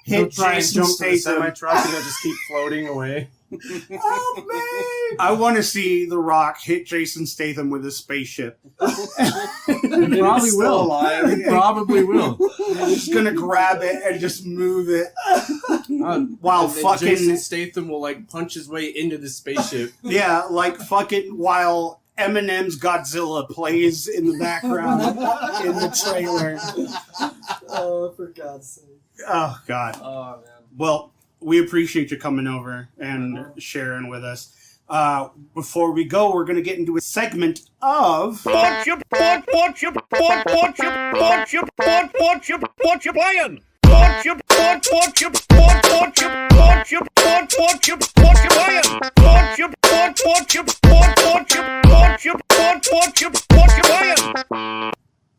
He'll hit try and Jason jump to the Statham. semi-truck and he'll just keep floating away. Oh man! I want to see The Rock hit Jason Statham with a spaceship. He probably Still will. alive. He probably will. He's just gonna grab it and just move it while And then fucking Jason Statham will like punch his way into the spaceship. yeah, like fucking while Eminem's Godzilla plays in the background in the trailer. Oh, for God's sake! Oh God. Oh man. Well, we appreciate you coming over and sharing with us. Before we go, we're going to get into a segment of Whatcha playin'? Whatcha playin'?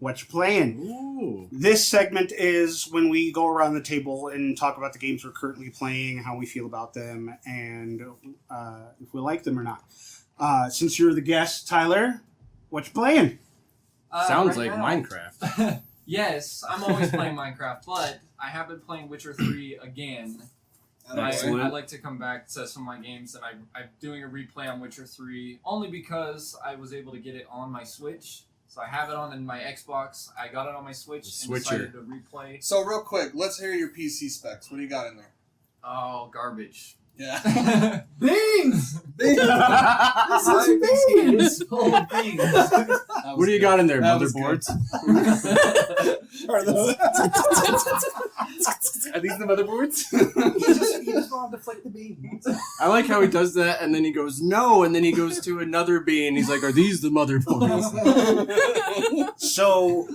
Whatcha Playin'. Ooh. This segment is when we go around the table and talk about the games we're currently playing, how we feel about them, and if we like them or not. Since you're the guest, Tyler, what you playing? Sounds Right like now- Minecraft. Yes, I'm always playing Minecraft, but I have been playing Witcher 3 again. And Excellent. I like to come back to some of my games, and I'm doing a replay on Witcher 3 only because I was able to get it on my Switch. So I have it on in my Xbox. I got it on my Switch and Switcher. decided to replay. So real quick, let's hear your PC specs. What do you got in there? Oh, garbage. Yeah. Beans. This This is beans. It's full of things. What do you got in there? That was Motherboards? Are these the motherboards? He just wanted to flick the beans. I like how he does that, and then he goes, no, and then he goes to another bee, and he's like, are these the motherboards? So,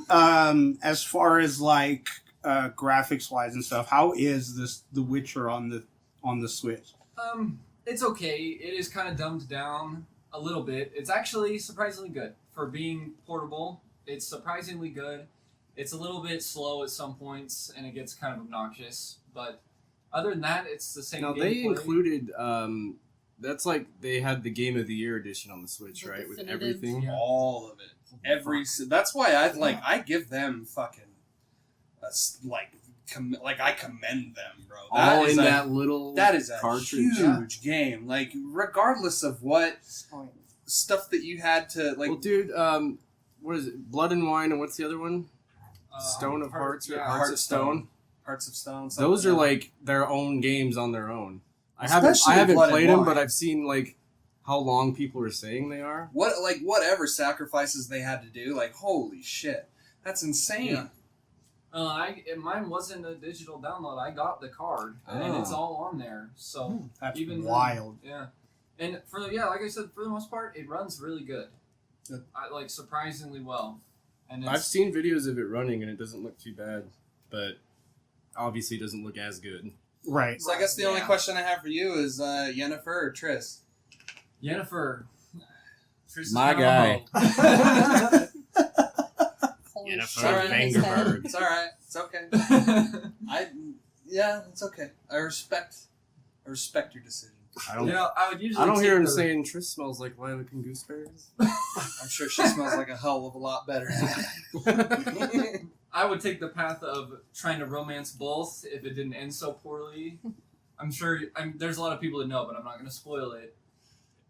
as far as like graphics wise and stuff, how is The Witcher on the Switch? It's okay. It is kind of dumbed down a little bit. It's actually surprisingly good for being portable. It's surprisingly good. It's a little bit slow at some points, and it gets kind of obnoxious. But other than that, it's the same. Now, they gameplay. included, that's like, they had the Game of the Year edition on the Switch, The right? With definitive. everything. Yeah. All of it. That's why I give them fucking I commend them, bro. All is in a- that little That is a cartridge. huge game. Like, regardless of what stuff that you had to like. Well, dude, what is it? Blood and Wine, and what's the other one? Stone of Hearts, or yeah. Hearts of Stone. Hearts of Stone. Those are something like their own games on their own. I Especially haven't Blood and played them, Wine. but I've seen like how long people are saying they are. whatever sacrifices they had to do. Like, holy shit, that's insane. Yeah. Mine wasn't a digital download. I got the card, and it's all on there. So That's even wild. yeah, and like I said, for the most part, it runs really good. Good. I like surprisingly well, and I've it's, seen videos of it running, and it doesn't look too bad. But obviously doesn't look as good. Right. So I guess the only question I have for you is Yennefer or Triss? Yennefer. Triss is My kinda guy. Holy Yennefer shit, in his Vangerberg. head. It's all right. It's okay. homo. It's okay. I respect your decision. I don't. I would usually. I don't take hear him the- saying Triss smells like lilac and gooseberries. I'm sure she smells like a hell of a lot better. I would take the path of trying to romance both if it didn't end so poorly. I'm sure there's a lot of people that know, but I'm not going to spoil it.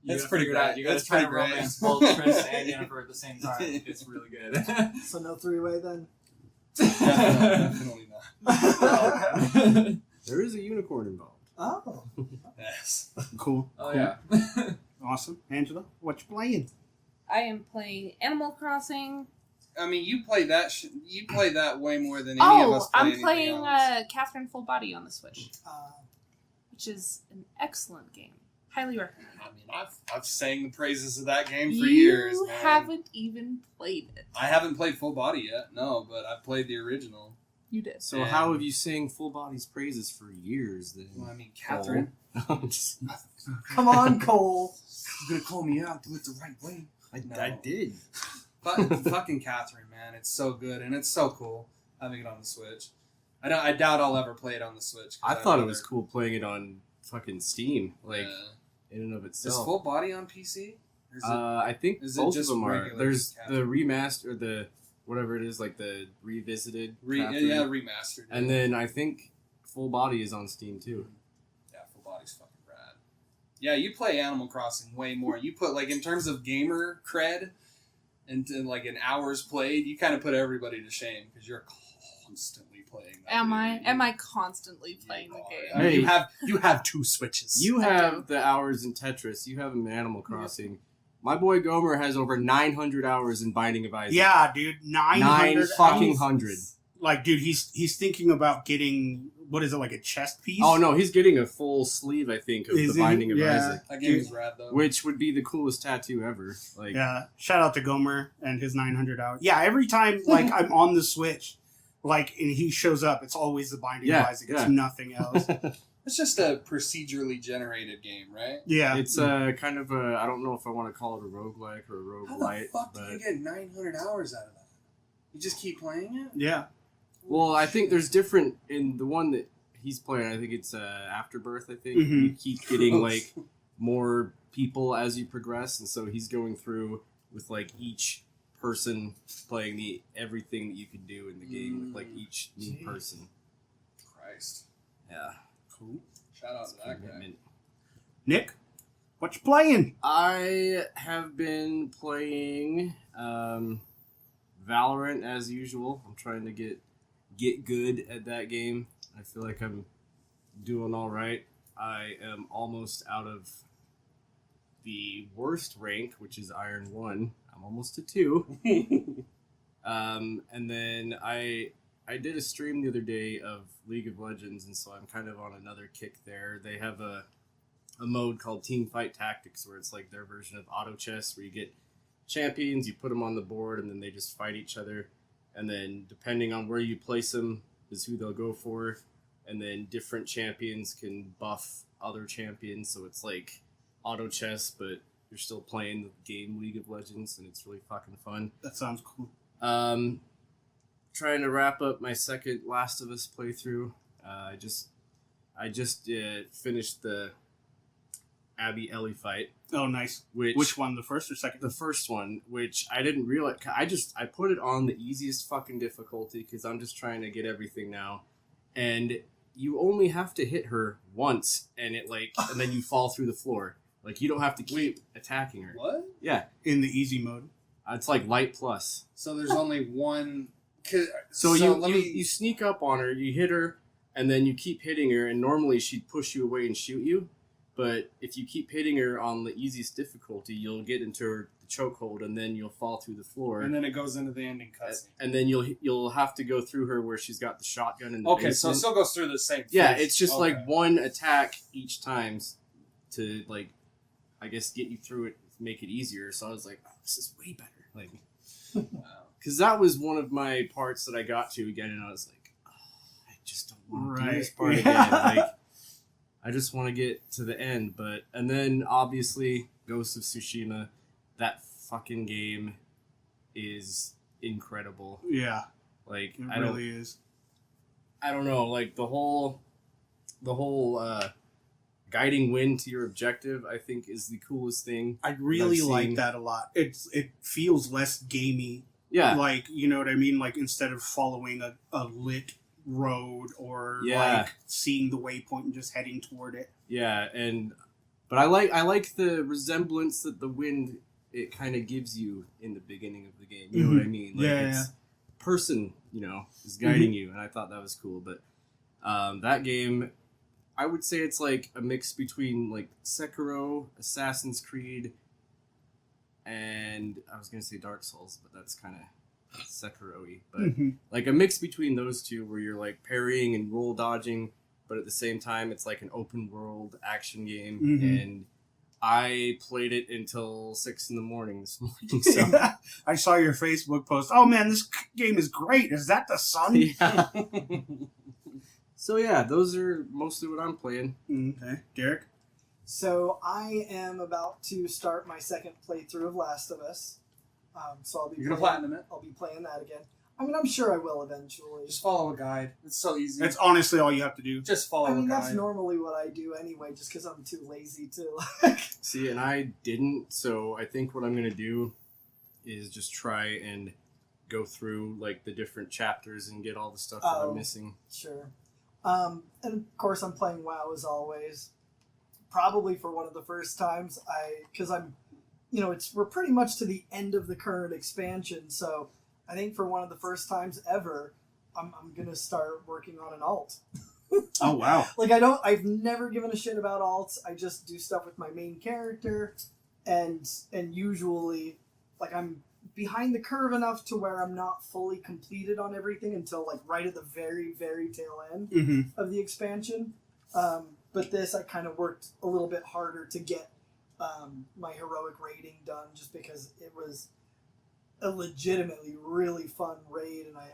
You That's gotta pretty figure it out. great. You got to That's try to pretty great. romance both Triss and Yennefer at the same time. It's really good. So no three-way then. Definitely not. There is a unicorn involved. Oh. Yes. Cool. Oh yeah. Awesome. Angela, what you playing? I am playing Animal Crossing. I mean, you play that. You play that way more than any of us play I'm anything playing else. Catherine Full Body on the Switch, which is an excellent game. Highly recommend. I mean, I've sang the praises of that game for You years. Man. haven't even played it. I haven't played Full Body yet. No, but I've played the original. You did. So how have you sang Full Body's praises for years then? Well, I mean, Catherine. Just- Come on, Cole. You're gonna call me out. Do it the right way. I did. Fucking Catherine, man, it's so good and it's so cool having it on the Switch. I doubt I'll ever play it on the Switch. 'cause I I'd thought it rather- was cool playing it on fucking Steam, like in and of Is itself. Full Body on PC? Or is it- I think is it both of just them are. regular There's Catherine? the remaster, the whatever it is, like the revisited. Catherine. yeah, remastered. And then I think Full Body is on Steam too. Yeah, Full Body's fucking rad. Yeah, you play Animal Crossing way more. You put, like, in terms of gamer cred and like in hours played, you kind of put everybody to shame because you're constantly playing that Am video I? game. Am I constantly playing the are. game? I mean, Hey. you have 2 Switches. You have the hours in Tetris. You have them in Animal Crossing. My boy Gomer has over 900 hours in Binding of Isaac. Yeah, dude, 900 fucking hours. hundred. Like, dude, he's thinking about getting, what is it, like a chest piece? Oh no, he's getting a full sleeve, I think, of Is the he? Binding of Yeah. Isaac, That game is rad though. which would be the coolest tattoo ever. Like, Yeah, shout out to Gomer and his 900 hours. Yeah, every time, like, I'm on the Switch, like, and he shows up, it's always the Binding of Isaac. It's yeah. nothing else. It's just a procedurally generated game, right? Yeah. it's kind of a, I don't know if I want to call it a roguelike or a How the roguelite, fuck do but you get 900 hours out of that? You just keep playing it? Yeah. well, I think there's different in the one that he's playing. I think it's Afterbirth. I think Mhm. you keep getting like more people as you progress, and so he's going through with like each person playing everything that you can do in the game with like each new Jeez. person. Christ. Yeah, Cool. Shout out to that guy. commitment. Nick, what you playing? I have been playing Valorant as usual. I'm trying to get good at that game. I feel like I'm doing all right. I am almost out of the worst rank, which is Iron 1. I'm almost to 2. And then I did a stream the other day of League of Legends, and so I'm kind of on another kick there. They have a mode called Team Fight Tactics, where it's like their version of auto chess, where you get champions, you put them on the board, and then they just fight each other. And then depending on where you place them is who they'll go for. And then different champions can buff other champions, so it's like auto chess, but you're still playing the game League of Legends, and it's really fucking fun. That sounds cool. Trying to wrap up my second Last of Us playthrough. I just finished the Abby Ellie fight. Oh, nice. Which one, the first or second? The first one, which I didn't realize. I put it on the easiest fucking difficulty because I'm just trying to get everything now, and you only have to hit her once, and and then you fall through the floor. Like, you don't have to keep attacking her. What? Yeah, In the easy mode. it's like light plus. So there's only one. So let me. you sneak up on her, you hit her, and then you keep hitting her, and normally she'd push you away and shoot you. But if you keep hitting her on the easiest difficulty, you'll get into her chokehold, and then you'll fall through the floor. And then it goes into the ending cutscene. And then you'll have to go through her where she's got the shotgun in the Okay, so it basement. still goes through the same. Yeah, phase. it's just Okay. like one attack each time to, like, I guess get you through it, make it easier. So I was like, oh, this is way better. Like, Wow. because that was one of my parts that I got to again, and I was like, oh, I just don't want to do Right. this part again. Like, I just want to get to the end. And then obviously Ghost of Tsushima, that fucking game is incredible. Yeah, Like, it I really is. don't know, like the whole guiding wind to your objective, I think, is the coolest thing. I really I've like seen. that a lot. It feels less gamey. Yeah. Like, you know what I mean? Like, instead of following a lit road or Yeah. like seeing the waypoint and just heading toward it. Yeah, but I like the resemblance that the wind it kind of gives you in the beginning of the game. You know what I mean? Like Yeah, it's person, is guiding you, and I thought that was cool. But that game, I would say it's like a mix between like Sekiro, Assassin's Creed, and I was gonna say Dark Souls, but that's kind of Sekiro-y. But Mhm. like a mix between those two, where you're like parrying and roll dodging, but at the same time, it's like an open world action game. Mhm. And I played it until 6 a.m. this morning. So I saw your Facebook post. Oh man, this game is great. Is that the sun? yeah. So yeah, those are mostly what I'm playing. Okay, Derek. So I am about to start my second playthrough of Last of Us. So I'll be You're gonna playing, platinum it? I'll be playing that again. I mean, I'm sure I will eventually. Just follow a guide. It's so easy. That's honestly all you have to do. Just follow I mean, a guide. that's normally what I do anyway, just because I'm too lazy to. See, and I didn't, so I think what I'm gonna do is just try and go through like the different chapters and get all the stuff that Oh. I'm missing. Sure. And of course, I'm playing WoW as always. Probably for one of the first times, because I'm, we're pretty much to the end of the current expansion, so I think for one of the first times ever, I'm gonna start working on an alt. Oh wow. Like I've never given a shit about alts. I just do stuff with my main character, and usually, like I'm behind the curve enough to where I'm not fully completed on everything until like right at the very, very tail end Mm-hmm. of the expansion. But this, I kind of worked a little bit harder to get my heroic raiding done, just because it was a legitimately really fun raid, and I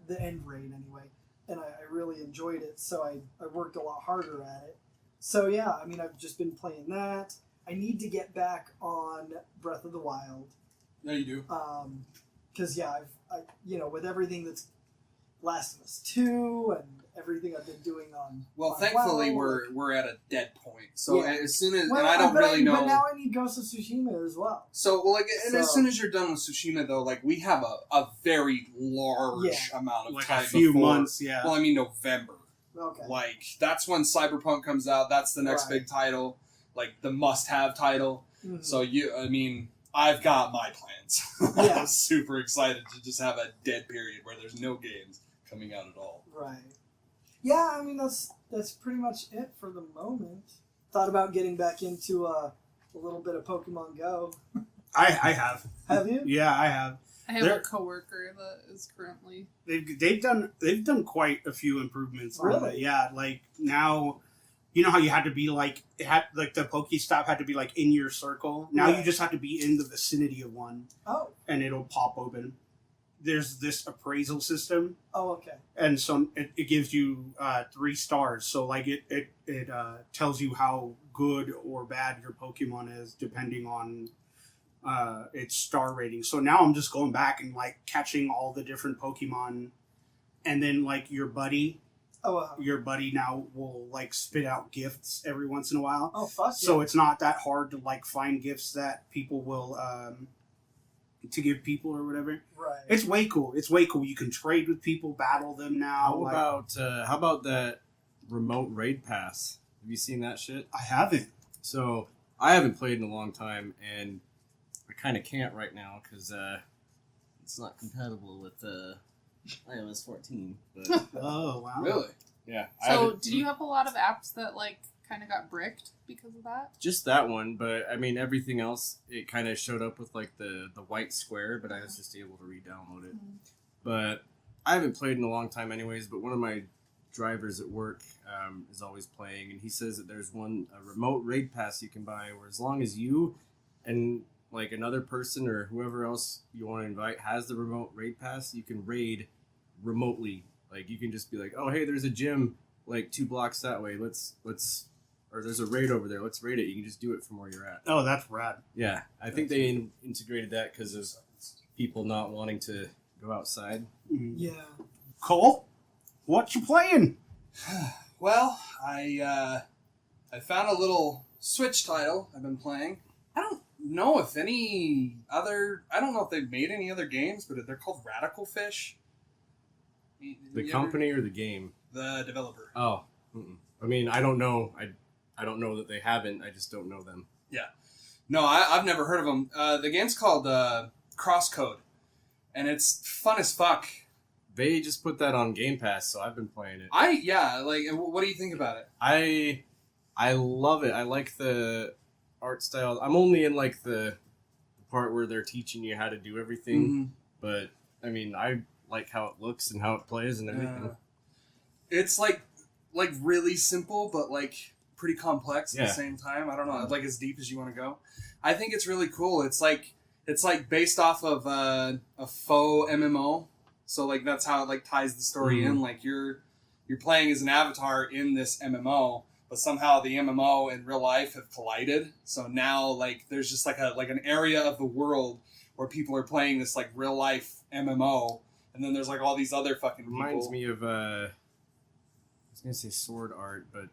the end raid anyway, and I really enjoyed it. So I worked a lot harder at it. So yeah, I mean, I've just been playing that. I need to get back on Breath of the Wild. Yeah, you do. Because yeah, with everything that's Last of Us 2 and everything I've been doing on. Well, on thankfully, WoW, we're at a dead point. So Yeah. as soon as, well, and I don't really know. But now I need Ghost of Tsushima as well. So, well, like, and as So- soon as you're done with Tsushima, though, like, we have a very large Yeah. amount of Like time a few before, months, yeah. Well, I mean, November. Okay. Like, that's when Cyberpunk comes out. That's the next Right. big title, like the must-have title. Mhm. So I've got my plans. Yeah. I'm super excited to just have a dead period where there's no games coming out at all. Right. Yeah, I mean that's pretty much it for the moment. Thought about getting back into a little bit of Pokemon Go. I have. Have you? Yeah, I have. I have There- a coworker that is currently. They've done quite a few improvements on Really? it. Yeah, like now, you know how you had to be like the Pokestop had to be like in your circle. Now Right. you just have to be in the vicinity of one, Oh. and it'll pop open. There's this appraisal system, Oh, okay. and so it gives you 3 stars. So like it tells you how good or bad your Pokemon is depending on its star rating. So now I'm just going back and like catching all the different Pokemon, and then like your buddy now will like spit out gifts every once in a while. Oh, fuck. So it's not that hard to like find gifts that people will to give people or whatever. Right. It's way cool. It's way cool. You can trade with people, battle them now. How about that remote raid pass? Have you seen that shit? I haven't. So I haven't played in a long time, and I kind of can't right now because it's not compatible with iOS 14. But Oh wow. Really? yeah, I So, haven't- did you have a lot of apps that like kind of got bricked because of that? just that one, but I mean everything else. It kind of showed up with like the white square, but I was just able to re-download it. But I haven't played in a long time, anyways. But one of my drivers at work is always playing, and he says that there's a remote raid pass you can buy, where as long as you and like another person or whoever else you want to invite has the remote raid pass, you can raid remotely Like you can just be like, oh hey, there's a gym like 2 blocks that way. Let's or there's a raid over there. Let's raid it. You can just do it from where you're at. Oh, that's rad. Yeah, I think they integrated that because of people not wanting to go outside. Yeah. Cole, what you playing? Well, I found a little Switch title I've been playing. I don't know if I don't know if they've made any other games, but they're called Radical Fish. The company or the game? The developer. Oh, I mean, I don't know. I don't know that they haven't. I just don't know them. Yeah. No, I've never heard of them. The game's called Crosscode, and it's fun as fuck. They just put that on Game Pass, so I've been playing it. What do you think about it? I love it. I like the art style. I'm only in like the part where they're teaching you how to do everything, but I mean, I like how it looks and how it plays and everything. It's like really simple, but like pretty complex at Yeah. the same time. I don't know, like as deep as you want to go. I think it's really cool. It's like based off of a faux MMO, so like that's how it like ties the story in. Like you're playing as an avatar in this MMO, but somehow the MMO and real life have collided. So now like there's just like an area of the world where people are playing this like real life MMO, and then there's like all these other fucking people. Reminds me of I was gonna say Sword Art, but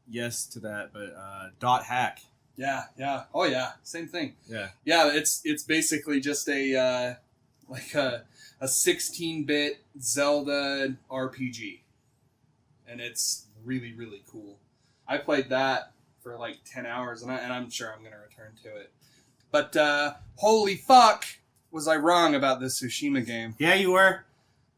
yes to that. But Dot Hack. Yeah. Oh yeah, same thing. Yeah. Yeah, it's basically just a 16-bit Zelda RPG, and it's really really cool. I played that for like 10 hours, and I'm sure I'm gonna return to it. But holy fuck, was I wrong about this Tsushima game? Yeah, you were.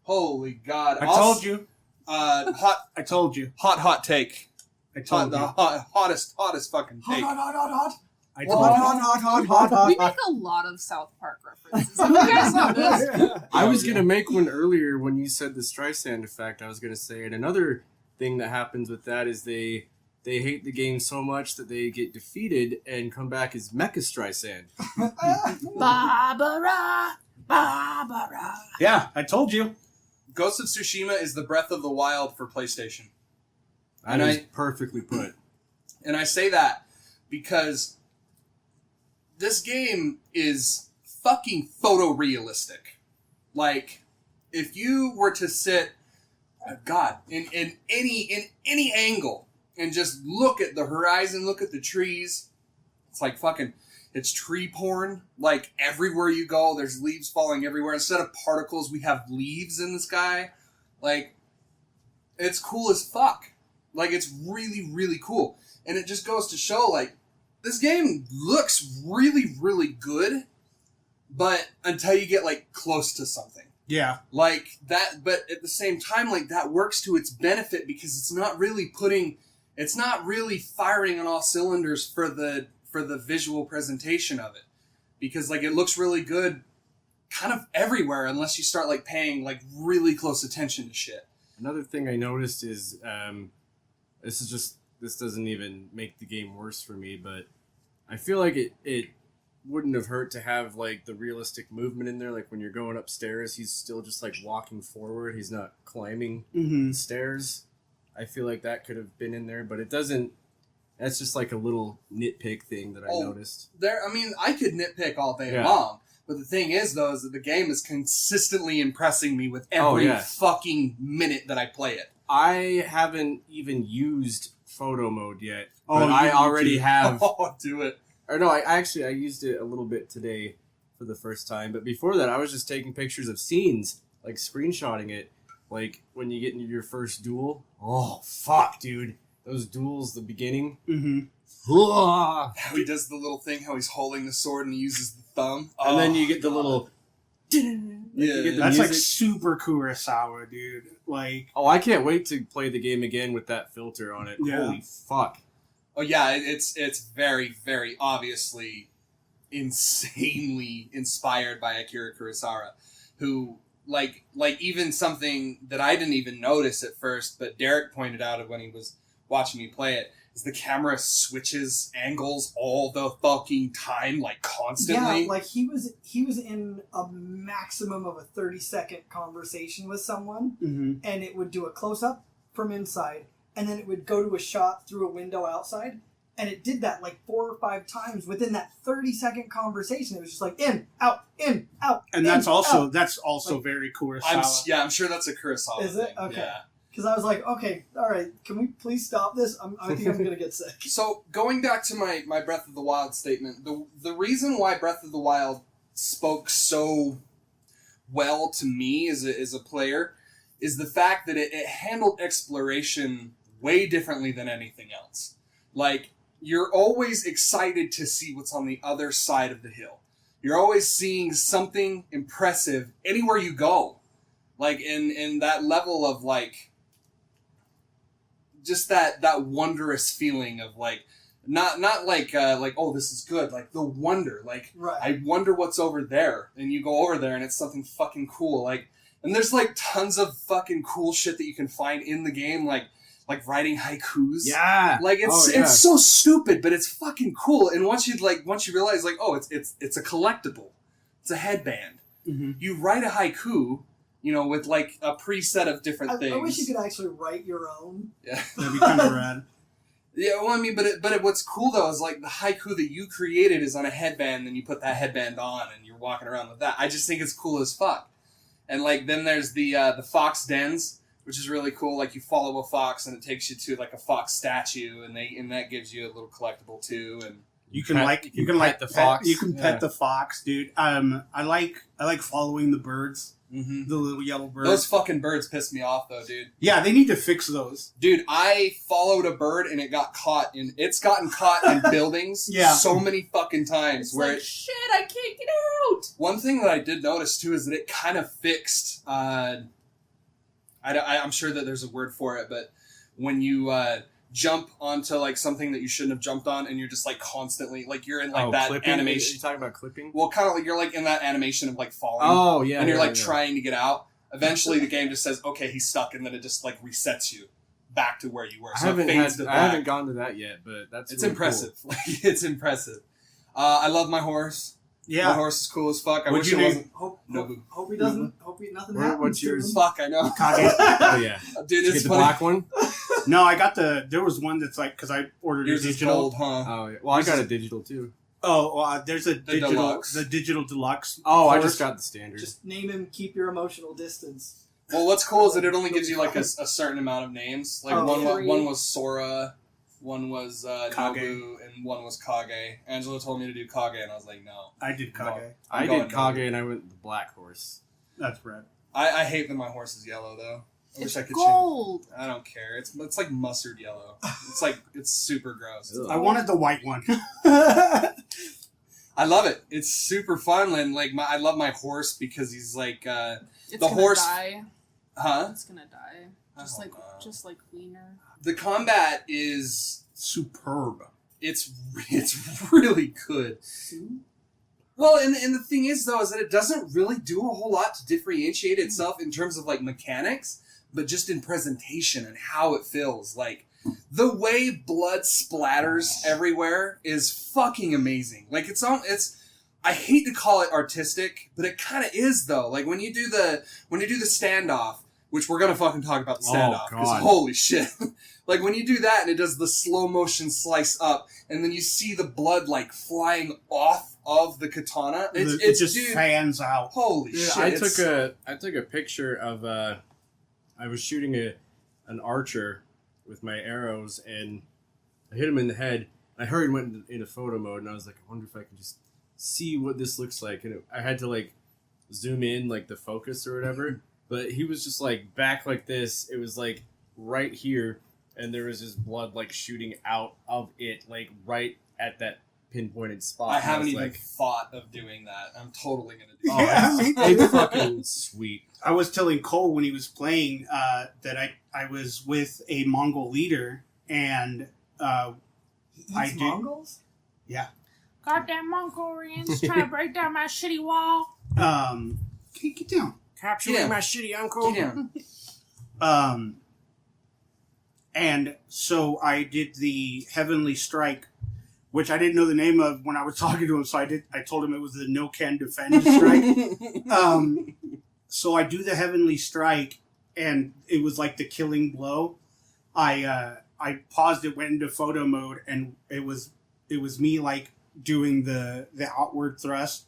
Holy god! I told you. I told you. Hot take. I told you. Hottest fucking take. Hot. I told you. We make a lot of South Park references. You guys know this. I was gonna make one earlier when you said the Streisand effect. I was gonna say, and another thing that happens with that is they hate the game so much that they get defeated and come back as Mecha Streisand. Barbara. Yeah, I told you. Ghost of Tsushima is the Breath of the Wild for PlayStation. That is perfectly put. And I say that because this game is fucking photorealistic. Like, if you were to sit, in any angle and just look at the horizon, look at the trees, it's like fucking, it's tree porn. Like, everywhere you go, there's leaves falling everywhere. Instead of particles, we have leaves in the sky. Like, it's cool as fuck. Like, it's really, really cool. And it just goes to show, like, this game looks really, really good, but until you get, like, close to something. Yeah. Like, that, but at the same time, like, that works to its benefit because it's not really firing on all cylinders for the visual presentation of it. Because, like, it looks really good kind of everywhere unless you start, like, paying, like, really close attention to shit. Another thing I noticed is, this doesn't even make the game worse for me, but I feel like it wouldn't have hurt to have like the realistic movement in there. Like when you're going upstairs, he's still just like walking forward. He's not climbing the stairs. I feel like that could have been in there, but it doesn't. That's just like a little nitpick thing that I noticed. I could nitpick all day long, but the thing is, though, is that the game is consistently impressing me with every fucking minute that I play it. I haven't even used photo mode yet, but I already have. Oh, do it. Or no, I used it a little bit today for the first time, but before that I was just taking pictures of scenes, like screenshotting it, like when you get into your first duel. Oh, fuck, dude. Those duels, the beginning. How he does the little thing, how he's holding the sword and he uses the thumb. And then you get the little... That's like super Kurosawa, dude. Like, oh, I can't wait to play the game again with that filter on it. Yeah. Holy fuck. Oh yeah, it's very, very obviously insanely inspired by Akira Kurosawa, who like even something that I didn't even notice at first, but Derek pointed out when he was watching me play it, is the camera switches angles all the fucking time, like constantly. Yeah, like he was in a maximum of a 30-second conversation with someone, and it would do a close-up from inside, and then it would go to a shot through a window outside, and it did that like 4 or 5 times within that 30-second conversation. It was just like in, out, and that's also like, very Kurosawa. I'm sure that's a Kurosawa Is it? thing. Okay. Yeah. Because I was like, okay, all right, can we please stop this? I think I'm going to get sick. So, going back to my Breath of the Wild statement, the reason why Breath of the Wild spoke so well to me as a player is the fact that it handled exploration way differently than anything else. Like, you're always excited to see what's on the other side of the hill. You're always seeing something impressive anywhere you go. Like, in that level of, like, just that wondrous feeling of, like, not like oh, this is good, like the wonder, like Right. I wonder what's over there, and you go over there and it's something fucking cool, like, and there's like tons of fucking cool shit that you can find in the game, like writing haikus. Yeah. Like it's so stupid, but it's fucking cool. And once you realize, like, oh, it's a collectible, it's a headband. You write a haiku, with like a preset of different things. I wish you could actually write your own. Yeah, That'd be kind of rad. Yeah, well, I mean, but what's cool though is like the haiku that you created is on a headband, and you put that headband on, and you're walking around with that. I just think it's cool as fuck. And like then there's the fox dens, which is really cool. Like you follow a fox, and it takes you to like a fox statue, and that gives you a little collectible too. And You can pet the fox. You can pet Yeah. the fox, dude. I like following the birds. The little yellow birds. those fucking birds piss me off though, dude. Yeah, they need to fix those. Dude, I followed a bird and it's gotten caught in buildings Yeah. so many fucking times. It's where like, shit, I can't get out! One thing that I did notice too is that it kind of fixed. I'm sure that there's a word for it, but when you jump onto like something that you shouldn't have jumped on, and you're just like constantly like you're in like that clipping? animation. Are you talking about clipping? Well, kind of like you're like in that animation of like falling. Oh yeah, and you're yeah, like yeah. trying to get out. Eventually, the game just says, "Okay, he's stuck," and then it just like resets you back to where you were. So it fades to I black. haven't gone to that yet, but It's really impressive. Like, it's impressive. I love my horse. My Yeah. horse is cool as fuck. I What'd wish you it name- wasn't. Hope he doesn't. Hope nothing What's happens. to yours? him. Fuck, I know. Kage. Oh yeah, Dude, did you it's get the funny. black one? No, I got there was one that's like, because I ordered Yours a is digital. gold, huh? Oh yeah. Well, I got a digital too. Oh, there's a digital, deluxe. the digital deluxe. Oh, I horse. just got the standard. Just name him. Keep your emotional distance. Well, what's cool is that it only gives you like a certain amount of names. Like Oh, one was Sora, one was Kage. Nobu, and one was Kage. Angela told me to do Kage, and I was like, no. I did Kage. I going did Kage, and I went with the black horse. That's rad. I hate that my horse is yellow though. I wish It's I could gold! change. I don't care. It's like mustard yellow. It's super gross. Ugh. I wanted the white one. I love it. It's super fun, and like I love my horse because he's like, It's The gonna horse- die. huh? It's gonna die. I Just hope like not. just like Wiener. The combat is Superb. it's really good. Well, and the thing is though is that it doesn't really do a whole lot to differentiate itself in terms of like mechanics, but just in presentation and how it feels. Like the way blood splatters everywhere is fucking amazing. Like it's I hate to call it artistic, but it kind of is though. Like when you do the standoff, which we're gonna fucking talk about the Oh, standoff because God. holy shit. Like when you do that and it does the slow motion slice up, and then you see the blood like flying off of the katana. It just dude, fans out. holy Yeah, shit! I took a picture of I was shooting an archer with my arrows, and I hit him in the head. I hurried and went into photo mode, and I was like, I wonder if I can just see what this looks like. And I had to like zoom in like the focus or whatever, but he was just like back like this. It was like right here, and there was his blood like shooting out of it, like right at that pinpointed spot. I And haven't was even like, thought of doing that. I'm totally gonna do oh, that. Yeah, me it's too. fucking sweet. I was telling Cole when he was playing that I was with a Mongol leader, and He I eats did- Mongols? Goddamn Mongolians trying to break down my shitty wall. get down. Capturing Yeah. my shitty uncle. Get down. And so I did the Heavenly Strike, which I didn't know the name of when I was talking to him. So I told him it was the No Can Defend Strike. So I do the Heavenly Strike, and it was like the killing blow. I paused it, went into photo mode, and it was me like doing the outward thrust.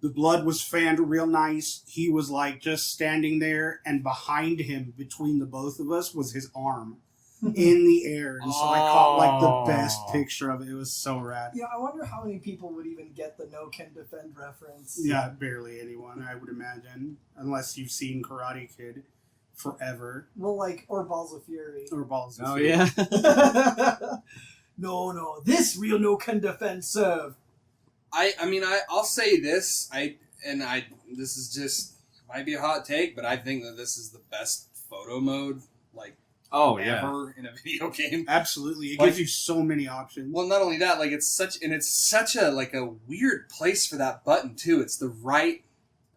The blood was fanned real nice. He was like just standing there, and behind him, between the both of us, was his arm in the air. And so I caught like the best picture of it. It was so rad. Yeah, I wonder how many people would even get the No Can Defend reference. Yeah, barely anyone, I would imagine, unless you've seen Karate Kid forever. Well, like, or Balls of Fury. Or Balls of Oh, Fury. yeah. No, this real No Can Defend serve. I mean, I'll say this. This is just might be a hot take, but I think that this is the best photo mode like ever in a video game. Absolutely, it Like- gives you so many options. Well, not only that, like it's such a like a weird place for that button too. It's the right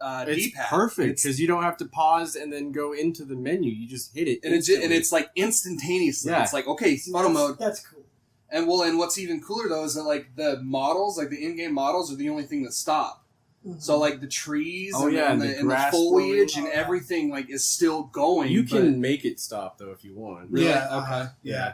It's D-pad. perfect It's- because you don't have to pause and then go into the menu. You just hit it, and it's like instantaneously. Yeah. It's like, okay, photo mode. That's cool. And what's even cooler though is that like the models, like the in-game models, are the only thing that stop. Mhm. So like the trees Oh, yeah, and and the the grass foliage blowing. and everything like is still going. You but- can make it stop though if you want. Really? Yeah, Okay. yeah.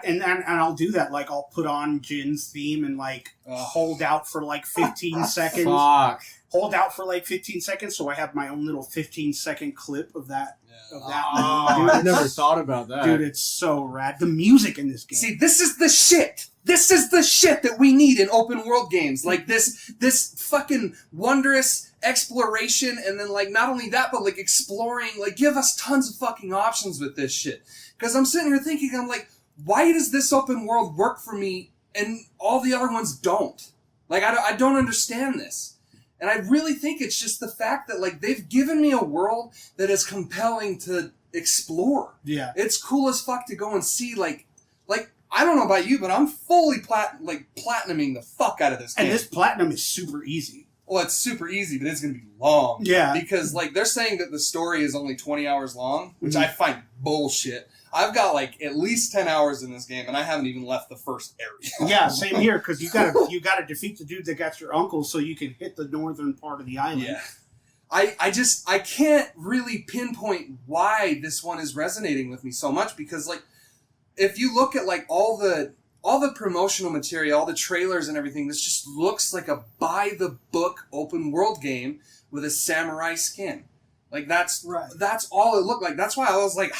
And I'll do that. Like I'll put on Jin's theme and like Ugh. hold out for like 15 seconds. Fuck. Hold out for like 15 seconds, so I have my own little 15-second clip of that. Yeah. Of that. Oh, I never thought about that. Dude, it's so rad. The music in this game. See, this is the shit. This is the shit that we need in open world games. Like this fucking wondrous exploration, and then like not only that, but like exploring. Like give us tons of fucking options with this shit. Because I'm sitting here thinking, I'm like, why does this open world work for me and all the other ones don't? Like I don't understand this. And I really think it's just the fact that like they've given me a world that is compelling to explore. Yeah. It's cool as fuck to go and see like I don't know about you, but I'm fully platinuming the fuck out of this game. And this platinum is super easy. Well, it's super easy, but it's going to be long. Yeah. Because like they're saying that the story is only 20 hours long, which Mhm. I find bullshit. I've got like at least 10 hours in this game, and I haven't even left the first area. Yeah, same here, because you gotta defeat the dude that got your uncle so you can hit the northern part of the island. Yeah. I can't really pinpoint why this one is resonating with me so much, because like if you look at like all the promotional material, all the trailers and everything, this just looks like a by the book open world game with a samurai skin. Like that's all it looked like. That's why I was like,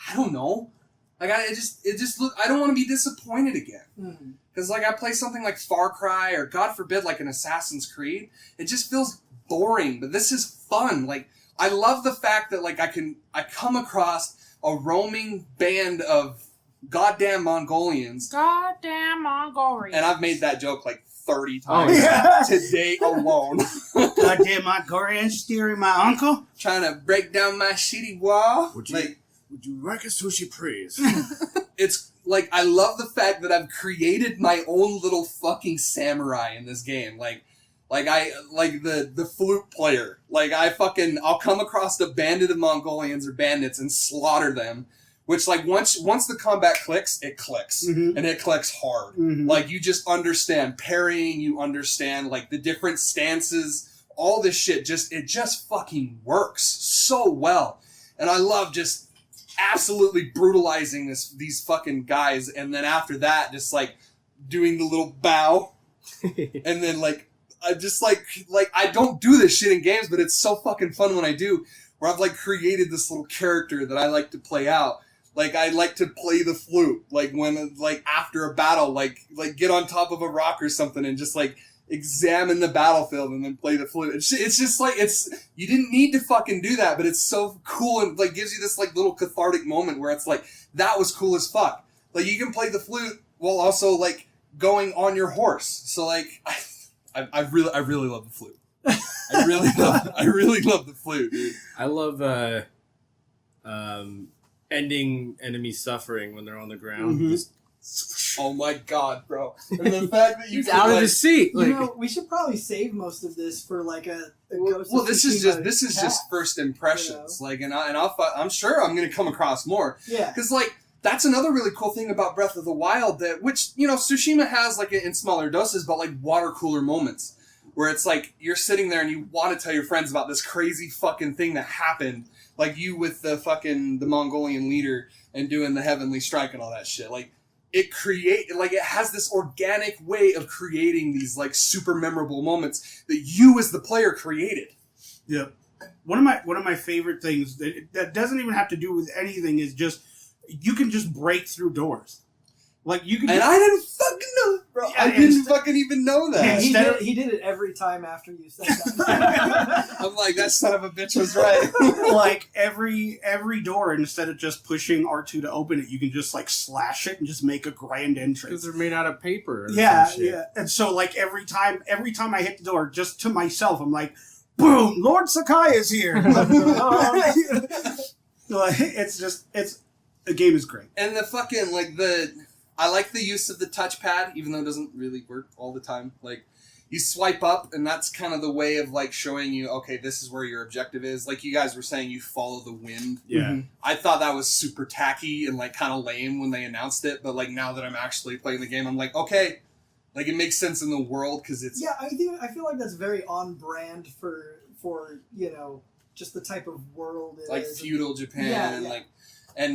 I don't know. Like it just look. I don't want to be disappointed again. Mhm. Because like I play something like Far Cry or God forbid like an Assassin's Creed, it just feels boring. But this is fun. Like I love the fact that like I come across a roaming band of goddamn Mongolians, Goddamn Mongolians. and I've made that joke like 30 Oh, times yeah. today alone. Goddamn Mongolian steering my uncle. Trying to break down my shitty wall. Would you like a sushi, please? It's like I love the fact that I've created my own little fucking samurai in this game. Like the flute player. Like I'll come across a bandit of Mongolians or bandits and slaughter them. Which like once the combat clicks, it clicks. Mhm. And it clicks hard. Mhm. Like you just understand parrying, you understand like the different stances, all this shit it just fucking works so well. And I love just absolutely brutalizing these fucking guys, and then after that just like doing the little bow and then like I just like I don't do this shit in games, but it's so fucking fun when I do, where I've like created this little character that I like to play out. Like I like to play the flute, like when like after a battle, like get on top of a rock or something and just like examine the battlefield and then play the flute. It's just like you didn't need to fucking do that, but it's so cool and like gives you this like little cathartic moment where it's like that was cool as fuck. Like you can play the flute while also like going on your horse. So like I really love the flute. I really love the flute, dude. I love ending enemy suffering when they're on the ground. Mhm. Just Oh my god, bro! And the fact that you he's could, out of like, his seat. You Like, know, we should probably save most of this for like a Ghost well, of this is Tsushima just cast. first impressions. Like, and I'm sure I'm gonna come across more. Yeah. Because, like, that's another really cool thing about Breath of the Wild, that which, you know, Tsushima has like in smaller doses, but like water cooler moments where it's like you're sitting there and you want to tell your friends about this crazy fucking thing that happened, like you with the Mongolian leader and doing the heavenly strike and all that shit. Like it has this organic way of creating these like super memorable moments that you as the player created. Yeah. One of my favorite things that doesn't even have to do with anything is just you can just break through doors. Like you can. And I didn't fucking know, bro. Yeah, I didn't fucking even know that. Yeah, he did it every time after you said that. I'm like, that son of a bitch was right. Like every door, instead of just pushing R2 to open it, you can just like slash it and just make a grand Because entrance. they're made out of paper. Or Yeah, some shit. yeah. And so like every time I hit the door, just to myself, I'm like, boom, Lord Sakai is here. Like, the game is great. And the fucking, like, I like the use of the touchpad, even though it doesn't really work all the time. Like, you swipe up, and that's kind of the way of, like, showing you, okay, this is where your objective is. Like you guys were saying, you follow the wind. Yeah. Mm-hmm. I thought that was super tacky and, like, kind of lame when they announced it, but, like, now that I'm actually playing the game, I'm like, okay, like, it makes sense in the world, because it's... Yeah, I feel like that's very on brand for you know, just the type of world it like is. feudal Japan, Yeah, and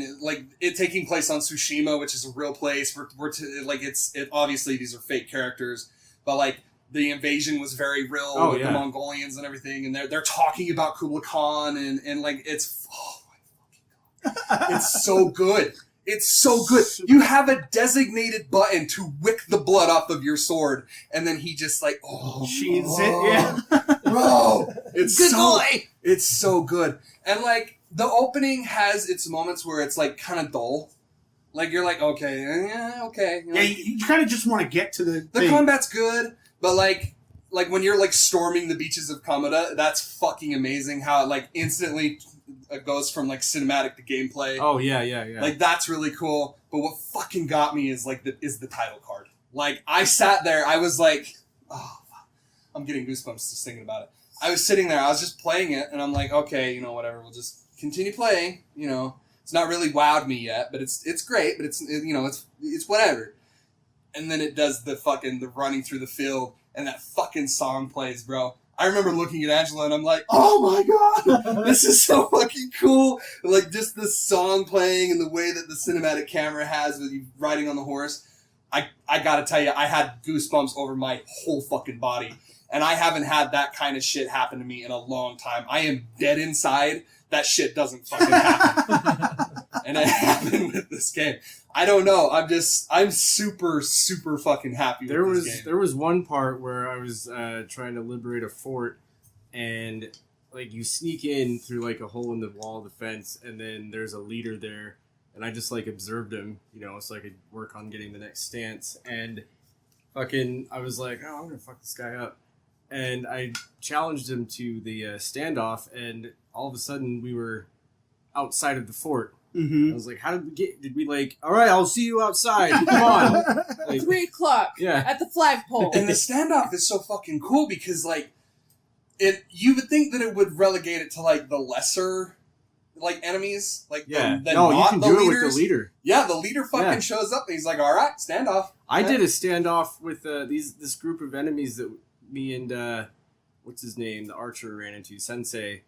yeah. like it taking place on Tsushima, which is a real place. Obviously these are fake characters, but like the invasion was very real with the Mongolians and everything, and they're talking about Kublai Khan and like it's my fucking god, it's so good. It's so good. You have a designated button to wick the blood off of your sword, and then he just like, She's it, yeah. Bro, it's Good so boy. It's so good. And like the opening has its moments where it's like kind of dull. Like you're like, okay, yeah, okay. You know, Yeah, you kind of just want to get to the the thing. combat's good, but like when you're like storming the beaches of Kamada, that's fucking amazing. How it like instantly goes from like cinematic to gameplay. Oh yeah. Like that's really cool. But what fucking got me is like the title card. Like I sat there, I was like, oh, I'm getting goosebumps just thinking about it. I was sitting there, I was just playing it, and I'm like, okay, you know, whatever, we'll just continue playing. You know, it's not really wowed me yet, but it's great, but it's whatever. And then it does the running through the field, and that fucking song plays, bro. I remember looking at Angela, and I'm like, oh my god, this is so fucking cool. Like, just the song playing and the way that the cinematic camera has with you riding on the horse. I gotta tell you, I had goosebumps over my whole fucking body. And I haven't had that kind of shit happen to me in a long time. I am dead inside. That shit doesn't fucking happen. And it happened with this game. I don't know. I'm super, super fucking happy with this game. There was one part where I was trying to liberate a fort, and like you sneak in through like a hole in the wall of the fence, and then there's a leader there, and I just like observed him, you know, so I could work on getting the next stance. And I was like, oh, I'm gonna fuck this guy up. And I challenged him to the standoff, and all of a sudden we were outside of the fort. Mm-hmm. I was like, how did we like, all right, I'll see you outside. Come on. Like, 3:00 yeah. at the flagpole. And the standoff is so fucking cool because, like, you would think that it would relegate it to, like, the lesser, like, enemies. Like, yeah. the No, you not can the do leaders. it with the leader. Yeah, the leader fucking shows up and he's like, all right, standoff. I did a standoff with this group of enemies that me and what's his name, the archer, ran into, Sensei.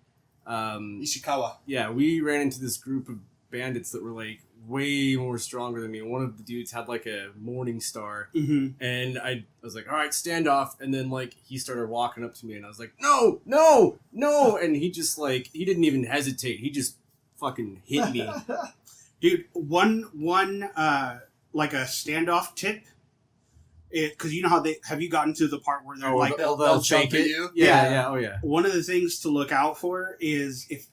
Ishikawa. Yeah, we ran into this group of bandits that were like way more stronger than me. One of the dudes had like a morning star, and I was like, all right, standoff. And then like he started walking up to me, and I was like, no, and he just like, he didn't even hesitate. He just fucking hit me. Dude, one like a standoff tip. Because you know how have you gotten to the part where they're like they'll jump at you? Yeah, oh yeah. One of the things to look out for is if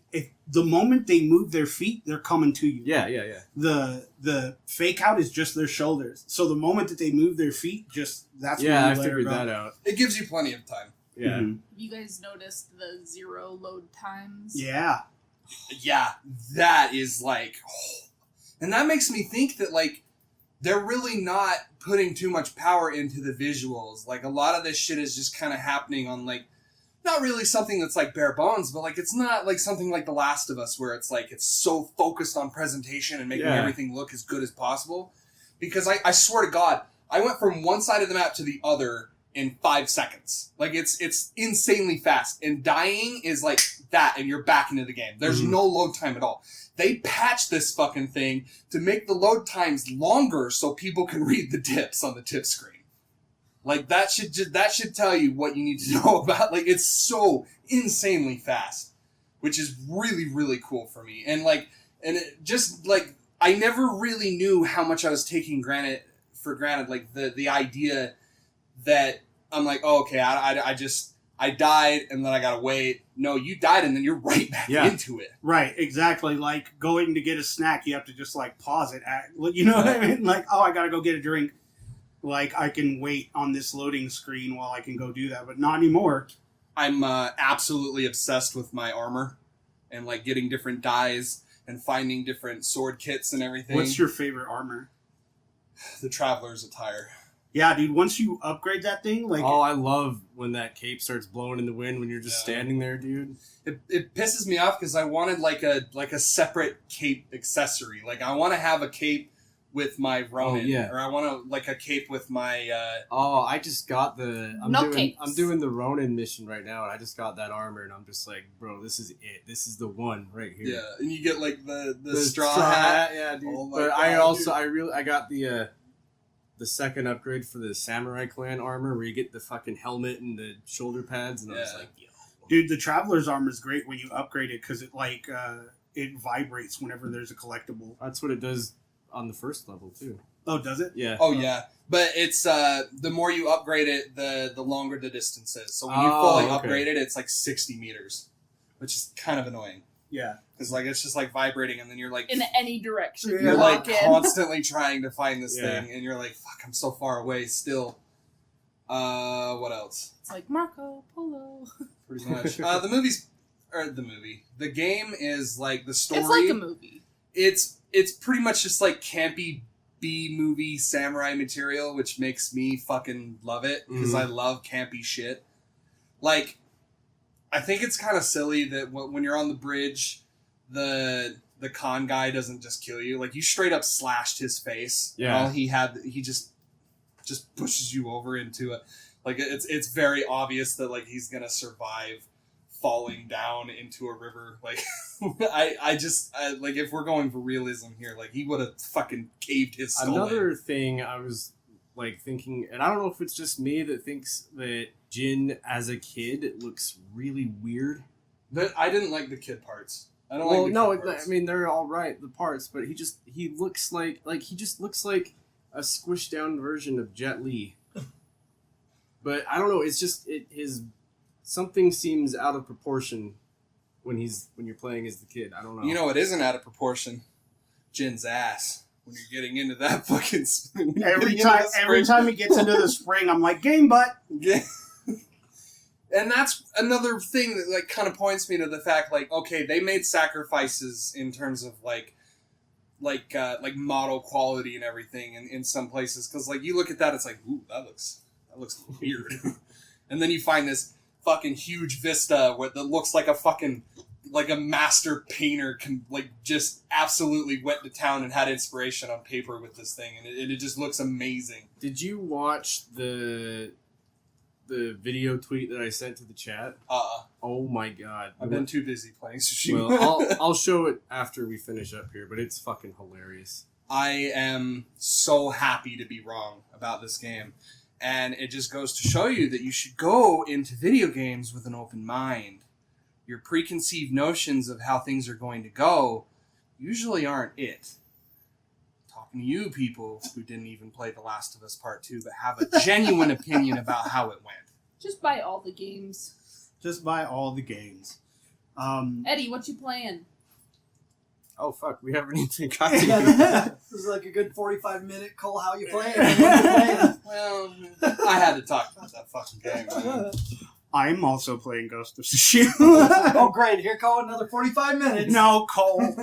the moment they move their feet, they're coming to you. Yeah. The fake out is just their shoulders. So the moment that they move their feet, that's when I you let figured her go. that out. It gives you plenty of time. Yeah. Mhm. You guys noticed the 0 load times? Yeah. Yeah, that is like... And that makes me think that, like, they're really not putting too much power into the visuals. Like, a lot of this shit is just kind of happening on, like, not really something that's like bare bones, but like it's not like something like The Last of Us where it's like it's so focused on presentation and making everything look as good as possible. Because I swear to God, I went from one side of the map to the other in 5 seconds. Like it's insanely fast. And dying is like that, and you're back into the game. There's no load time at all. They patched this fucking thing to make the load times longer so people can read the tips on the tip screen. Like that should tell you what you need to know about. Like it's so insanely fast, which is really really cool for me. And it just like I never really knew how much I was taking for granted. Like the idea that I'm like, oh, okay, I died and then I gotta wait. No, you died and then you're right back into it. Right, exactly. Like going to get a snack, you have to just like pause it. You know what I mean? Like, oh, I gotta go get a drink. Like, I can wait on this loading screen while I can go do that, but not anymore. I'm absolutely obsessed with my armor and, like, getting different dyes and finding different sword kits and everything. What's your favorite armor? The Traveler's Attire. Yeah, dude, once you upgrade that thing, like... Oh, I love when that cape starts blowing in the wind when you're just standing there, dude. It pisses me off because I wanted, like a separate cape accessory. Like, I want to have a cape with my Ronin, or I want to like a cape with my. I just got the. I'm doing the Ronin mission right now, and I just got that armor, and I'm just like, bro, this is it. This is the one right here. Yeah, and you get like the straw hat. Yeah, dude. Oh my but God, I got the second upgrade for the Samurai Clan armor, where you get the fucking helmet and the shoulder pads, and I was like, yo. Dude, the Traveler's armor is great when you upgrade it because it like it vibrates whenever there's a collectible. That's what it does. On the first level too. Oh, does it? Yeah. Oh yeah, but it's the more you upgrade it, the longer the distance is. So when you fully upgrade it, it's like 60 meters, which is kind of annoying. Yeah, because like it's just like vibrating, and then you're like in any direction. You're like constantly trying to find this thing, and you're like, "Fuck, I'm so far away still." What else? It's like Marco Polo. Pretty much. The game is like the story. It's like a movie. It's pretty much just like campy B-movie samurai material, which makes me fucking love it because I love campy shit. Like, I think it's kind of silly that when you're on the bridge, the con guy doesn't just kill you. Like, you straight up slashed his face. Yeah. All he just pushes you over into it. Like, it's very obvious that like he's gonna survive falling down into a river. Like, I like, if we're going for realism here, like, he would have fucking caved his skull Another in. thing I was like thinking, and I don't know if it's just me that thinks that Jin as a kid looks really weird. I didn't like the kid parts. I don't well, like the no, kid parts. I mean they're all right, the parts, but he looks like he just looks like a squished down version of Jet Li. But I don't know, it's just his something seems out of proportion when you're playing as the kid. I don't know. You know what isn't out of proportion? Jin's ass. When you're getting into that fucking every time he gets into the spring, I'm like, game butt. Yeah. And that's another thing that like kind of points me to the fact, like, okay, they made sacrifices in terms of like model quality and everything in some places, because like you look at that, it's like, ooh, that looks weird. And then you find this fucking huge vista that looks like a master painter can like just absolutely went to town and had inspiration on paper with this thing, and it just looks amazing. Did you watch the video tweet that I sent to the chat? Oh my god. I've been too busy playing Sushi. Well, I'll show it after we finish up here, but it's fucking hilarious. I am so happy to be wrong about this game. And it just goes to show you that you should go into video games with an open mind. Your preconceived notions of how things are going to go usually aren't it. Talking to you people who didn't even play The Last of Us Part 2 but have a genuine opinion about how it went. Just buy all the games. Just buy all the games. Eddie, what you playing? Oh fuck, we haven't even got to This is like a good 45-minute Cole, how you playing? Well, I had to talk about that fucking game. Man. I'm also playing Ghost of Tsushima. Oh great, here Cole, another 45 minutes. No, Cole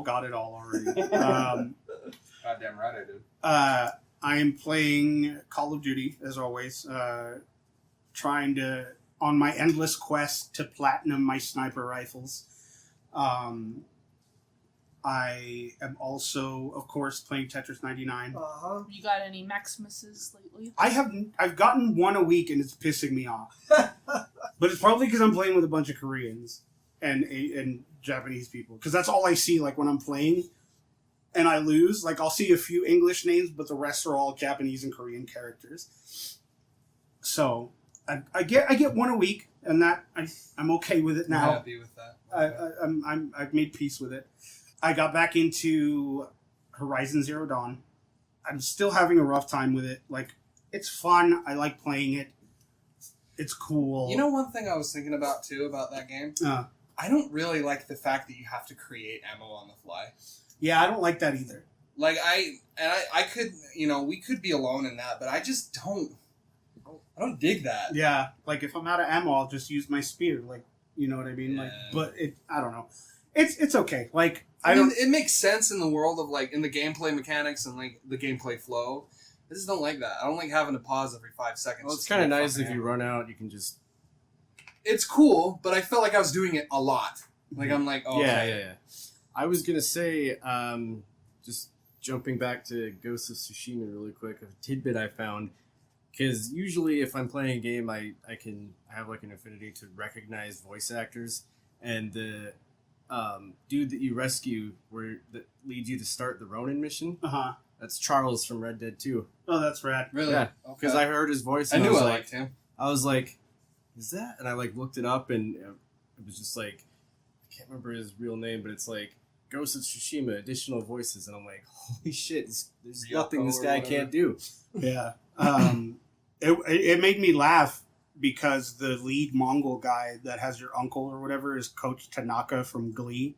got it all already. Goddamn right I did. I am playing Call of Duty, as always. Trying to on my endless quest to platinum my sniper rifles. I am also, of course, playing Tetris 99. You got any Maximuses lately? I've gotten one a week and it's pissing me off. But it's probably because I'm playing with a bunch of Koreans and Japanese people. Because that's all I see, like, when I'm playing and I lose. Like, I'll see a few English names, but the rest are all Japanese and Korean characters. So, I get one a week, and that I'm okay with it now. I'm happy with that. I've made peace with it. I got back into Horizon Zero Dawn. I'm still having a rough time with it. Like, it's fun. I like playing it. It's cool. You know, one thing I was thinking about too about that game. I don't really like the fact that you have to create ammo on the fly. Yeah, I don't like that either. Like I could, you know, we could be alone in that, but I just don't. I don't dig that. Yeah, like if I'm out of ammo, I'll just use my spear. Like, you know what I mean? Yeah. Like, but I don't know. It's okay. Like, I mean, it makes sense in the world of, like, in the gameplay mechanics and, like, the gameplay flow. I just don't like that. I don't like having to pause every 5 seconds. Well, it's kind of nice if you run out, you can just... It's cool, but I felt like I was doing it a lot. Like, I'm like, oh, okay. Yeah. I was going to say, just jumping back to Ghost of Tsushima really quick, a tidbit I found. Because usually if I'm playing a game, I have, like, an affinity to recognize voice actors. And the... dude that you rescue that leads you to start the Ronin mission. That's Charles from Red Dead 2. Oh, that's rad. Really? Yeah, because I heard his voice. I And knew I was liked him. I was like, "Is that?" And I like looked it up, and it was just like, I can't remember his real name, but it's like Ghost of Tsushima, additional voices, and I'm like, holy shit, there's nothing this guy can't do. Yeah. It made me laugh because the lead Mongol guy that has your uncle or whatever is Coach Tanaka from Glee.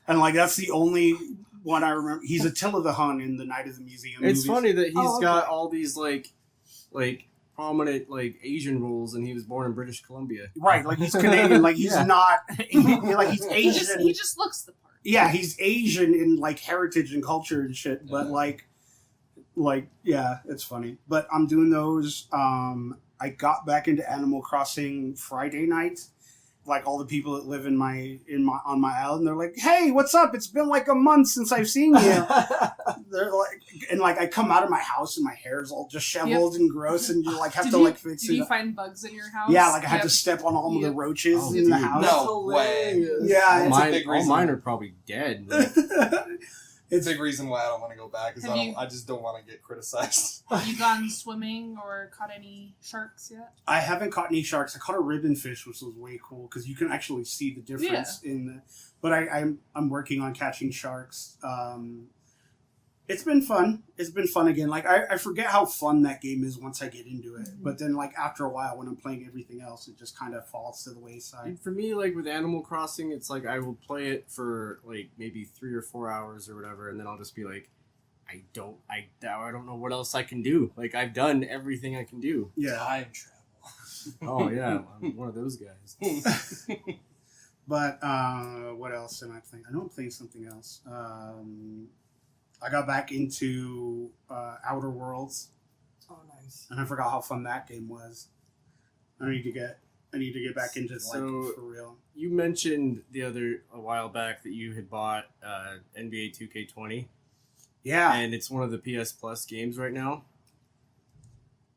And, like, that's the only one I remember. He's Attila the Hun in the Night of the Museum It's movies. funny that he's Oh, okay. got all these like prominent like Asian roles, and he was born in British Columbia. Right, like, he's Canadian. Like, he's Yeah. not... like, he's He Asian. just looks the part. Yeah, he's Asian in, like, heritage and culture and shit. But, like, yeah, it's funny. But I'm doing those. I got back into Animal Crossing Friday night. Like, all the people that live on my island, they're like, "Hey, what's up? It's been like a month since I've seen you." They're like, and like, I come out of my house and my hair's all disheveled and gross, and you like have to like fix Did it. you find bugs in your house? Yeah, like I had to step on all of the roaches Oh, in the dude. house. No way. Yeah, It's a big All reason. mine are probably dead. It's a big reason why I don't want to go back, because Have you- I just don't want to get criticized. Have you gone swimming or caught any sharks yet? I haven't caught any sharks. I caught a ribbon fish, which was way cool because you can actually see the difference in the. But I'm working on catching sharks. It's been fun. It's been fun again. Like, I forget how fun that game is once I get into it. But then, like, after a while, when I'm playing everything else, it just kind of falls to the wayside. And for me, like with Animal Crossing, it's like I will play it for like maybe 3 or 4 hours or whatever, and then I'll just be like, I don't know what else I can do. Like, I've done everything I can do. Yeah. Time travel. Oh yeah, I'm one of those guys. But what else am I playing? I know I'm playing something else. I got back into Outer Worlds, Oh, nice. and I forgot how fun that game was. I need to get back into So- for real. You mentioned a while back that you had bought NBA 2K20. Yeah. And it's one of the PS Plus games right now.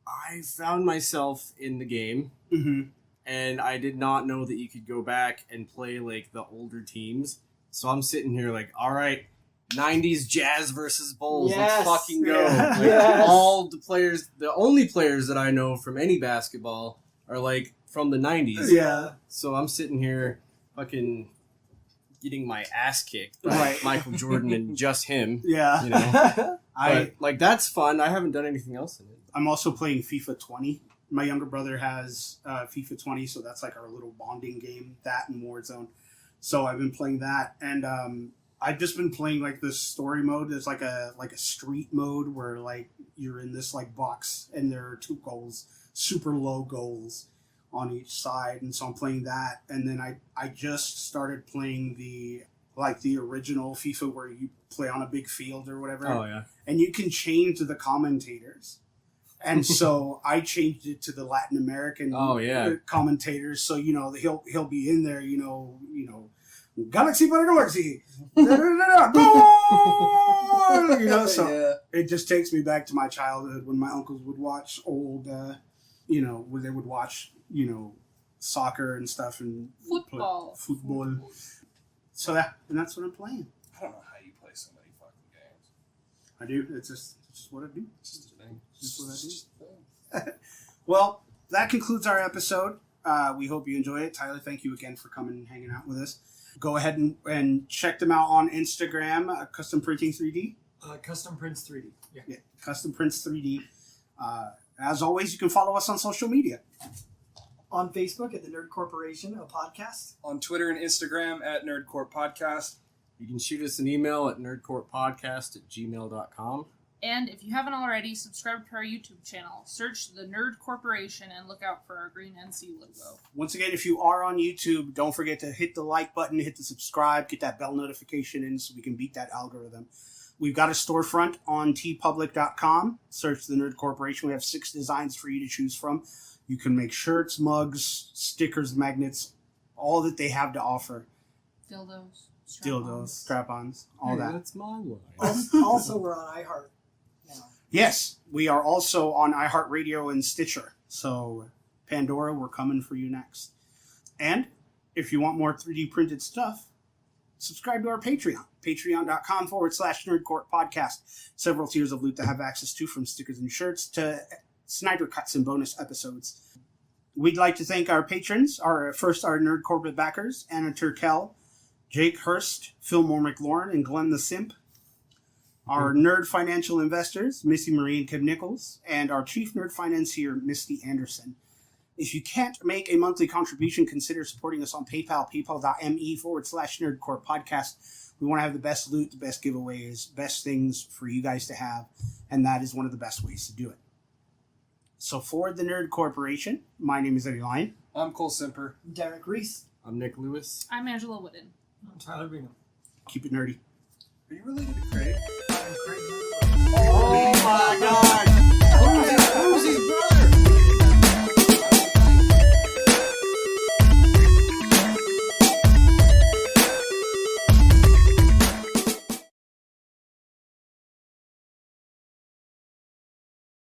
I found myself in the game, Mm-hmm. and I did not know that you could go back and play like the older teams. So I'm sitting here like, all right, 90s Jazz versus Bulls. Yes. Let's fucking go. Yeah. Like, Yes. all the players, the only players that I know from any basketball are like from the 90s. Yeah. So I'm sitting here fucking getting my ass kicked by Right. Michael Jordan and just him. Yeah. You know? I But, like, that's fun. I haven't done anything else in it. I'm also playing FIFA 20. My younger brother has FIFA 20, so that's like our little bonding game. That and Warzone. So I've been playing that, and I've just been playing like this story mode. There's like a street mode where like you're in this like box, and there are 2 goals, super low goals on each side, and so I'm playing that. And then I just started playing the original FIFA where you play on a big field or whatever. Oh, yeah. And you can change the commentators. And so I changed it to the Latin American commentators. So he'll be in there. Galaxy by galaxy, goal! So it just takes me back to my childhood when my uncles would watch old, where they would watch soccer and stuff and Football. So that's what I'm playing. I don't know how you play so many fucking games. I do. It's just what I do. It's just a thing. Just what I do. Well, that concludes our episode. We hope you enjoy it. Tyler, thank you again for coming and hanging out with us. Go ahead and check them out on Instagram, Custom Printing 3D. Custom Prints 3D. Yeah. Custom Prints 3D. As always, you can follow us on social media. On Facebook at the Nerd Corporation, a podcast. On Twitter and Instagram at Nerdcore Podcast. You can shoot us an email at nerdcorppodcast@gmail.com. And if you haven't already, subscribe to our YouTube channel. Search the Nerd Corporation and look out for our green NC logo. Once again, if you are on YouTube, don't forget to hit the like button, hit the subscribe, get that bell notification in so we can beat that algorithm. We've got a storefront on tpublic.com. Search the Nerd Corporation. We have 6 designs for you to choose from. You can make shirts, mugs, stickers, magnets, all that they have to offer. Dildos. Strap-ons, all that. That's my line. Also, we're on iHeart now. Yes, we are also on iHeartRadio and Stitcher. So, Pandora, we're coming for you next. And if you want more 3D printed stuff, subscribe to our Patreon. Patreon.com/Nerdcourt Podcast. Several tiers of loot to have access to, from stickers and shirts to Snyder cuts and bonus episodes. We'd like to thank our patrons, our Nerd Corporate backers, Anna Turkel, Jake Hurst, Fillmore McLaurin, and Glenn the Simp. Our nerd financial investors, Missy Marie and Kim Nichols, and our chief nerd financier, Misty Anderson. If you can't make a monthly contribution, consider supporting us on PayPal, paypal.me/Nerdcore Podcast. We want to have the best loot, the best giveaways, best things for you guys to have, and that is one of the best ways to do it. So for the Nerd Corporation, my name is Eddie Lyon. I'm Cole Simper. Derek Reese. I'm Nick Lewis. I'm Angela Wooden. I'm Tyler Bingham. Keep it nerdy. Are you related to Craig? Oh my God!